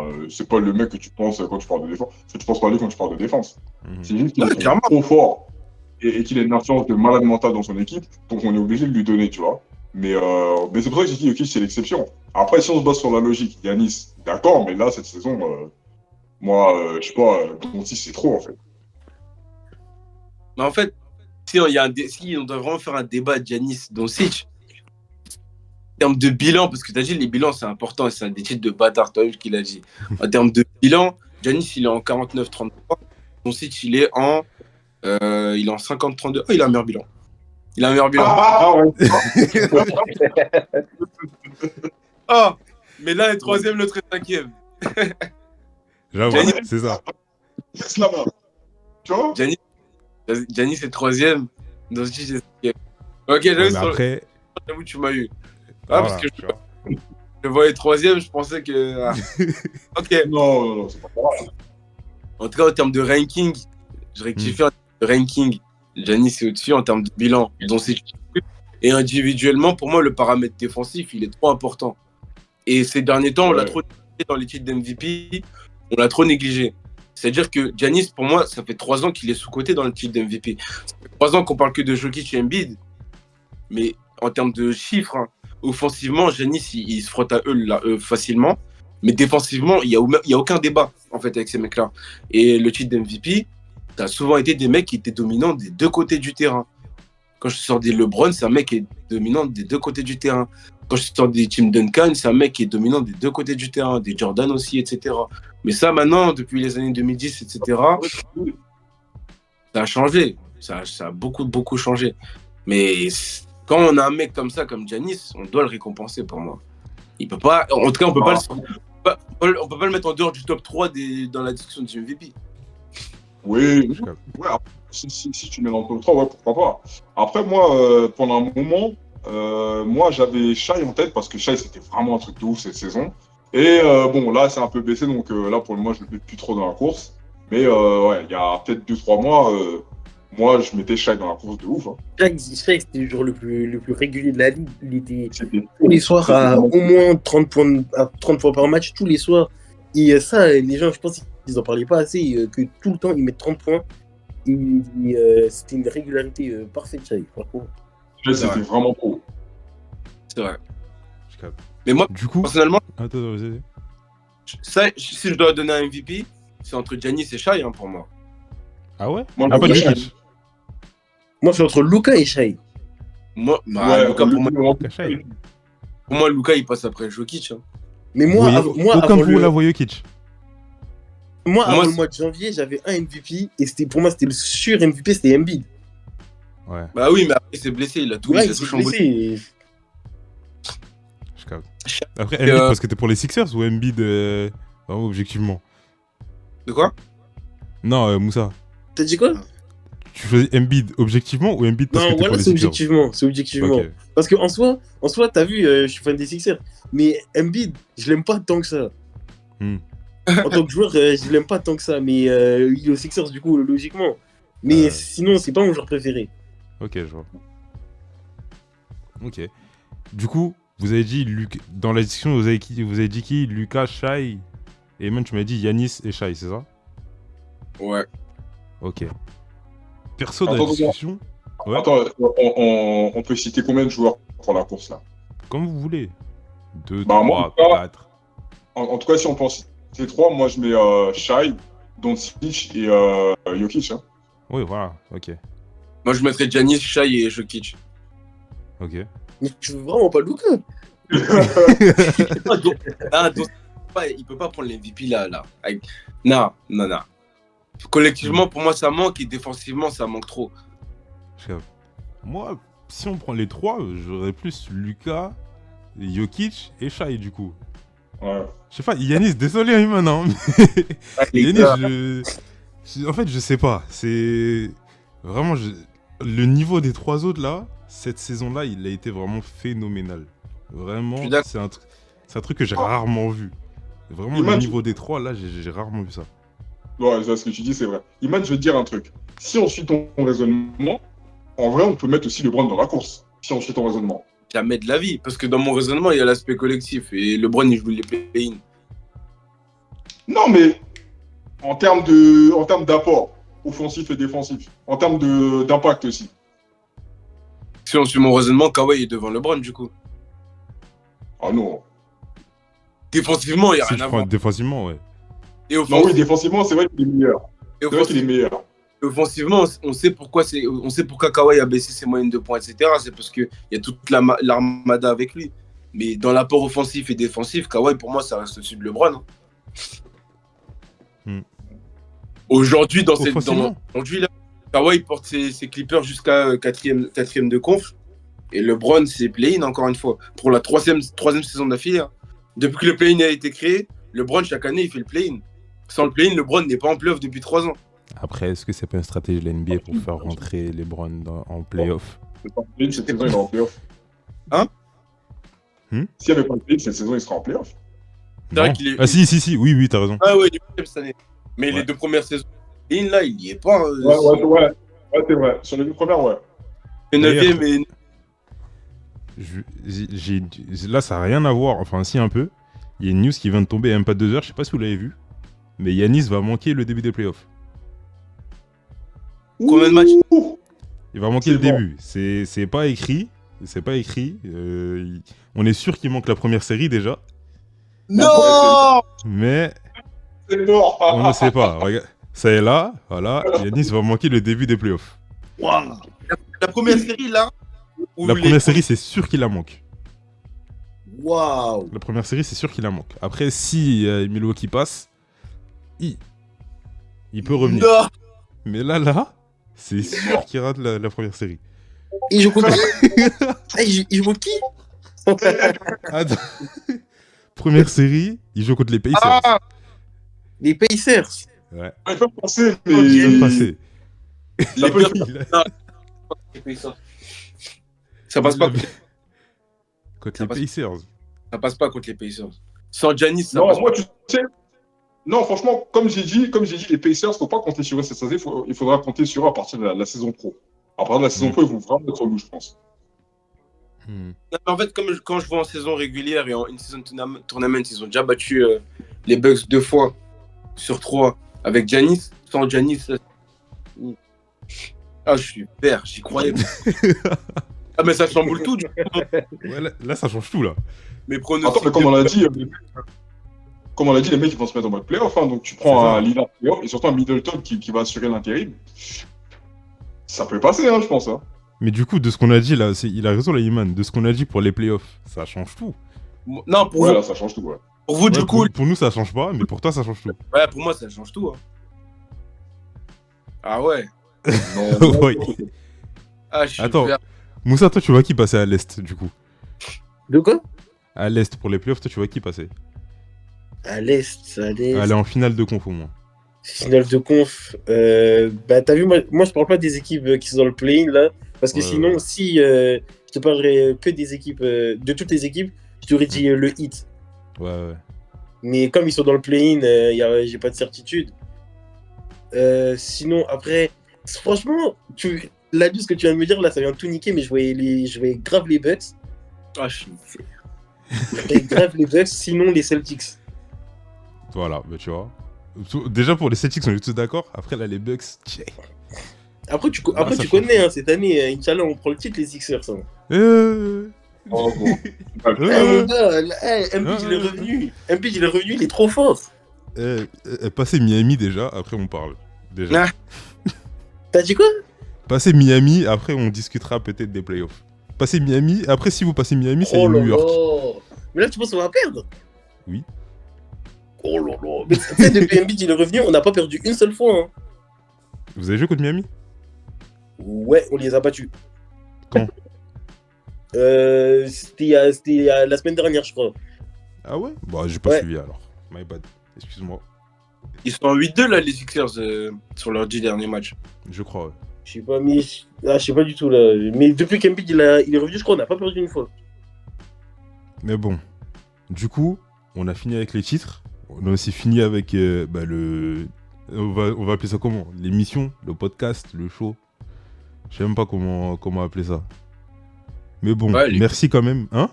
le mec que tu penses quand tu parles de défense. Parce que tu penses pas à lui quand tu parles de défense. Mhm. C'est juste qu'il Ouais, est clairement. trop fort et qu'il a une influence de malade mental dans son équipe, donc on est obligé de lui donner, tu vois. Mais c'est pour ça que j'ai dit Jokic c'est l'exception. Après, si on se base sur la logique, Yanis, d'accord, mais là cette saison, moi, je sais pas, Doncic c'est trop en fait. Mais en fait, si on doit vraiment faire un débat Giannis Doncic, en termes de bilan, parce que tu as dit les bilans c'est important et c'est un des titres de bâtard, toi qu'il a dit. En termes de bilan, Giannis il est en 49-33, Doncic il est en 50-32. Oh, il a un meilleur bilan. Il a un meilleur bilan. Ah ouais. Oh, mais l'un est troisième, l'autre est cinquième. J'avoue, Giannis, c'est ça. Laisse la main. Tu vois? Giannis est troisième, Doncic est cinquième. Ok, Ouais, mais après, j'avoue, tu m'as eu. Ah, parce voilà, que tu vois. je voyais troisième, je pensais que. Ah. Ok. Non, c'est pas grave. En tout cas, en termes de ranking, je rectifie en termes de ranking. Giannis est au-dessus en termes de bilan. Et individuellement, pour moi, le paramètre défensif, il est trop important. Et ces derniers temps, on l'a trop négligé dans les titres d'MVP. On l'a trop négligé. C'est-à-dire que Giannis, pour moi, ça fait 3 ans qu'il est sous-coté dans le titre d'MVP. Ça fait 3 ans qu'on parle que de Jokic et Embiid. Mais en termes de chiffres, hein, offensivement, Giannis, il se frotte à eux là, facilement. Mais défensivement, il y a aucun débat en fait avec ces mecs-là. Et le titre d'MVP, ça a souvent été des mecs qui étaient dominants des deux côtés du terrain. Quand je sors des LeBron, c'est un mec qui est dominant des deux côtés du terrain. Quand je sors des Tim Duncan, c'est un mec qui est dominant des deux côtés du terrain, des Jordan aussi, etc. Mais ça, maintenant, depuis les années 2010, etc., ça a changé. Ça a beaucoup, beaucoup changé. Mais quand on a un mec comme ça, comme Giannis, on doit le récompenser pour moi. Il peut pas, en tout cas, on peut pas le mettre en dehors du top 3 dans la discussion du MVP. Oui, Je capte. ouais, après, si tu mets dans le top 3, ouais, pourquoi pas. Après, moi, pendant un moment, moi, j'avais Shai en tête parce que Shai, c'était vraiment un truc de ouf cette saison. Et bon, là, c'est un peu baissé, donc là, pour le moment, je ne le mets plus trop dans la course. Mais ouais, il y a peut-être 2-3 mois, moi, je mettais Shai dans la course de ouf. Hein. Shaq, c'était le joueur le plus régulier de la ligue. Il était C'était tous les soirs à au moins 30 points, à 30 points par match, tous les soirs. Et ça, les gens, je pense qu'ils n'en parlaient pas assez, que tout le temps, ils mettent 30 points. Et c'était une régularité parfaite, Shaq, franchement. Shai, c'était vraiment pro. C'est vrai. Je capte. Mais moi, Du coup, personnellement, attends, vas-y. ça, si je dois donner un MVP, c'est entre Giannis et Shai, hein, pour moi. Ah ouais? Moi, Ah, pas je- Jokic. Moi, c'est entre Luka et Shai. Moi, Ouais, Luka, pour Shai. moi, Luka, il passe après Jokic. Hein. Mais moi, Aucun avant de vous la voyez Jokic. moi, Pour avant moi, le mois de janvier, j'avais un MVP. Et pour moi, c'était le sûr MVP, c'était Embiid. Ouais, Bah oui, mais après, il s'est blessé, il a tout, Ouais, il a il tout s'est chamboulé. blessé. je capte. Après, Embiid, parce que t'es pour les Sixers ou Embiid, vraiment, objectivement? De quoi? Non, Moussa. T'as dit quoi? Tu choisis Embiid objectivement ou Embiid parce que Non, t'es pour voilà, les c'est Sixers? objectivement. C'est objectivement. Ok. Parce qu'en soi, t'as vu, je suis fan des Sixers. Mais Embiid, je l'aime pas tant que ça. Hmm. En tant que joueur, je l'aime pas tant que ça. Mais il est aux Sixers, du coup, logiquement. Mais sinon, c'est pas mon joueur préféré. Ok, je vois. Ok. Du coup, vous avez dit, dans la discussion, vous avez dit qui? Lucas, Shai, et même tu m'as dit Yanis et Shai, c'est ça? Ouais. Ok. Perso, dans la Attends, discussion, ouais, Attends, on peut citer combien de joueurs pour la course là? comme vous voulez. 2, Bah, moi, 3, en tout cas, 4. En tout cas, si on pense ces trois, moi je mets Shai, Doncic et Jokic. Hein. Oui, voilà, ok. Moi, je mettrais Giannis, Shai et Jokic. Ok. Mais tu veux vraiment pas Luka? Il peut pas prendre les MVP là. Non. Collectivement, pour moi, ça manque et défensivement, ça manque trop. Moi, si on prend les trois, j'aurais plus Lucas, Jokic et Shai du coup. Ouais. Je sais pas, Yanis, désolé Ayman, hein. Yanis, en fait, je sais pas. C'est vraiment le niveau des trois autres là. Cette saison-là, il a été vraiment phénoménal. Vraiment, c'est un truc que j'ai rarement vu. Vraiment, le niveau des trois là, j'ai rarement vu ça. Ouais, ça, ce que tu dis, c'est vrai. Iman, je vais te dire un truc. Si on suit ton raisonnement, en vrai, on peut mettre aussi LeBron dans la course. Si on suit ton raisonnement. Jamais de la vie. Parce que dans mon raisonnement, il y a l'aspect collectif. Et LeBron, il joue les play-in. Non, mais en termes d'apport offensif et défensif, en termes d'impact aussi. Si on suit mon raisonnement, Kawhi est devant LeBron, du coup. Ah non. Défensivement, il n'y a Si rien tu à prends voir. défensivement, ouais. Et Non, oui, défensivement, c'est vrai qu'il est meilleur. et C'est vrai qu'il est meilleur. offensivement, on sait pourquoi Kawhi a baissé ses moyennes de points, etc. C'est parce qu'il y a toute l'armada avec lui. Mais dans l'apport offensif et défensif, Kawhi, pour moi, ça reste au-dessus de LeBron. Hein. Aujourd'hui, aujourd'hui, là, Kawhi porte ses Clippers jusqu'à quatrième de conf. Et LeBron, c'est play-in, encore une fois. Pour la troisième saison d'affilée. Hein. Depuis que le play-in a été créé, LeBron, chaque année, il fait le play-in. Sans le play-in, LeBron n'est pas en playoff depuis 3 ans. Après, est-ce que c'est pas une stratégie de la NBA pour faire rentrer LeBron en playoff? Cette saison, il est en playoff. Hein S'il n'y avait pas de play, cette saison, il sera en playoff. C'est vrai Non. qu'il est- Ah si, oui, t'as raison. Ah ouais, il est premier cette année. Mais Ouais. les 2 premières saisons, play-in, là, il n'y est pas. Ouais, c'est vrai. Sur les 2 premières, ouais. Le D'ailleurs, 9e et Là, ça n'a rien à voir. Enfin, si, un peu. Il y a une news qui vient de tomber il y a même pas 2 heures. Je sais pas si vous l'avez vu. Mais Yanis va manquer le début des playoffs. combien de matchs? Ouh. Il va manquer C'est le bon. début. C'est pas écrit. C'est pas écrit. On est sûr qu'il manque la première série déjà. Non Mais C'est mort. on ne sait pas. Regarde. Ça est là. Voilà. Yanis va manquer le début des playoffs. Waouh. La première série, là où La les- première série, c'est sûr qu'il la manque. Waouh. La première série, c'est sûr qu'il la manque. Après, si Milwaukee passe, il peut revenir. Non. Mais là, c'est sûr qu'il rate la première série. Il joue contre qui il joue contre qui Attends. Première série, il joue contre les Pacers. Ah, Les Pacers. Ouais, Il peut passer, mais. il peut passer. les peut- pires- Ça passe pas. Contre Ça les passe- Pacers. Ça passe pas contre les Pacers. Sans Giannis, ça Non, passe moi, pas. tu sais. Non, franchement, comme j'ai dit, les Pacers, faut pas compter sur eux cette saison. Il faudra compter sur eux à partir de la saison pro. À partir de la saison pro, ils vont vraiment être relous, je pense. Hmm. Non, mais en fait, quand je vois en saison régulière et en in-season tournament, ils ont déjà battu les Bucks 2 fois sur 3 avec Giannis. Sans Giannis, ah, je suis vert, j'y croyais. Ah, mais ça chamboule tout. Ouais, là, ça change tout, là. Mais Attends, pronostic. mais comme on l'a dit, les mecs ils vont se mettre en mode playoff. Hein, donc tu prends C'est ça. un Lillard playoff et surtout un Middleton qui va assurer l'intérim. Ça peut passer, hein, je pense. Hein. Mais du coup, de ce qu'on a dit, là, il a raison, là, Iman. De ce qu'on a dit pour les playoffs, ça change tout. Non, pour Ouais, vous, là, ça change tout. Ouais. pour vous, du Ouais, coup, pour nous, ça change pas, mais pour toi, ça change tout. ouais, pour moi, ça change tout. Hein. Ah ouais. Non, Ouais. Ah, je suis Attends. vert. Moussa, toi, tu vois qui passer à l'Est, du coup? De quoi À l'Est, pour les playoffs, toi, tu vois qui passer? À l'Est, à l'Est. Aller en finale de conf, au moins. Finale de conf. Bah, t'as vu, moi, je parle pas des équipes qui sont dans le play-in, là. Parce que Ouais, sinon, ouais. si je te parlerais que des équipes, de toutes les équipes, je t'aurais dit le Heat. Ouais. Mais comme ils sont dans le play-in, j'ai pas de certitude. Sinon, après, franchement, la news que tu viens de me dire, là, ça vient de tout niquer, mais je voyais grave les Bucks. Ah, je suis vert. Je voyais grave les Bucks, sinon les Celtics. Voilà, bah tu vois. Déjà pour les Celtics, on est tous d'accord. Après là, les Bucks, tchè. Après, tu Ah, ça tu change. connais, hein, cette année, Inch'Allah, on prend le titre, les Sixers. Hein. Oh, bon. Les gars, Embiid, il est revenu. Embiid, il est revenu, il est trop fort. Passer Miami déjà, après on parle. Déjà. Ah. T'as dit quoi? Passer Miami, après on discutera peut-être des playoffs. Passer Miami, après si vous passez Miami, c'est Oh là New York. là. Mais là, tu penses qu'on va perdre? Oui. Oh là là. Mais tu sais, depuis Embiid, il est revenu, on n'a pas perdu une seule fois. Hein. Vous avez joué contre Miami? Ouais, on les a battus. Quand? C'était la semaine dernière, je crois. Ah ouais? Bah j'ai pas Ouais. suivi alors. My bad. Excuse-moi. Ils sont en 8-2 là, les Sixers, sur leurs 10 derniers matchs. Je crois, ouais. Je sais pas, mais je sais pas du tout là. Mais depuis qu'Embiid il est revenu, je crois, on n'a pas perdu une fois. Mais bon. Du coup, on a fini avec les titres. On a aussi fini avec On va appeler ça comment? L'émission, le podcast, le show. Je sais même pas comment appeler ça. Mais bon, Ouais, merci quand même. Hein?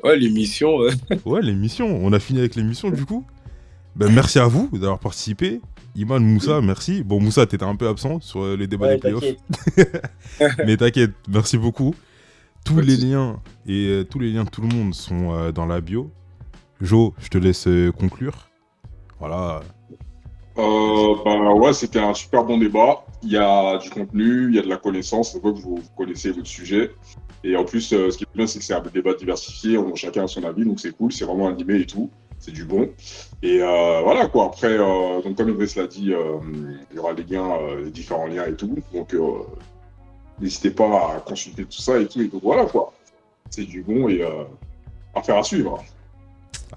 Ouais, l'émission. Ouais, l'émission. On a fini avec l'émission du coup. Ben, merci à vous d'avoir participé. Iman, Moussa, merci. Bon, Moussa, t'étais un peu absent sur les débats Ouais, des playoffs. t'inquiète. Mais t'inquiète, merci beaucoup. Tous Pas de les soucis. liens et tous les liens de tout le monde sont dans la bio. Jo, je te laisse conclure. Voilà. Bah ouais, c'était un super bon débat. Il y a du contenu, il y a de la connaissance. C'est vrai que vous connaissez votre sujet. Et en plus, ce qui est bien, c'est que c'est un débat diversifié. Chacun a son avis, donc c'est cool. C'est vraiment animé et tout. C'est du bon. Et voilà quoi. Après, donc comme Idriss l'a dit, il y aura les liens, les différents liens et tout. Donc n'hésitez pas à consulter tout ça et tout. Et donc voilà quoi. C'est du bon et affaire à suivre.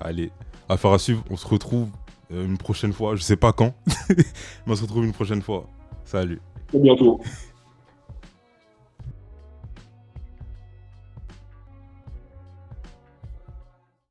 Allez, affaire à suivre. On se retrouve une prochaine fois. Je sais pas quand. Mais on se retrouve une prochaine fois. Salut. À bientôt.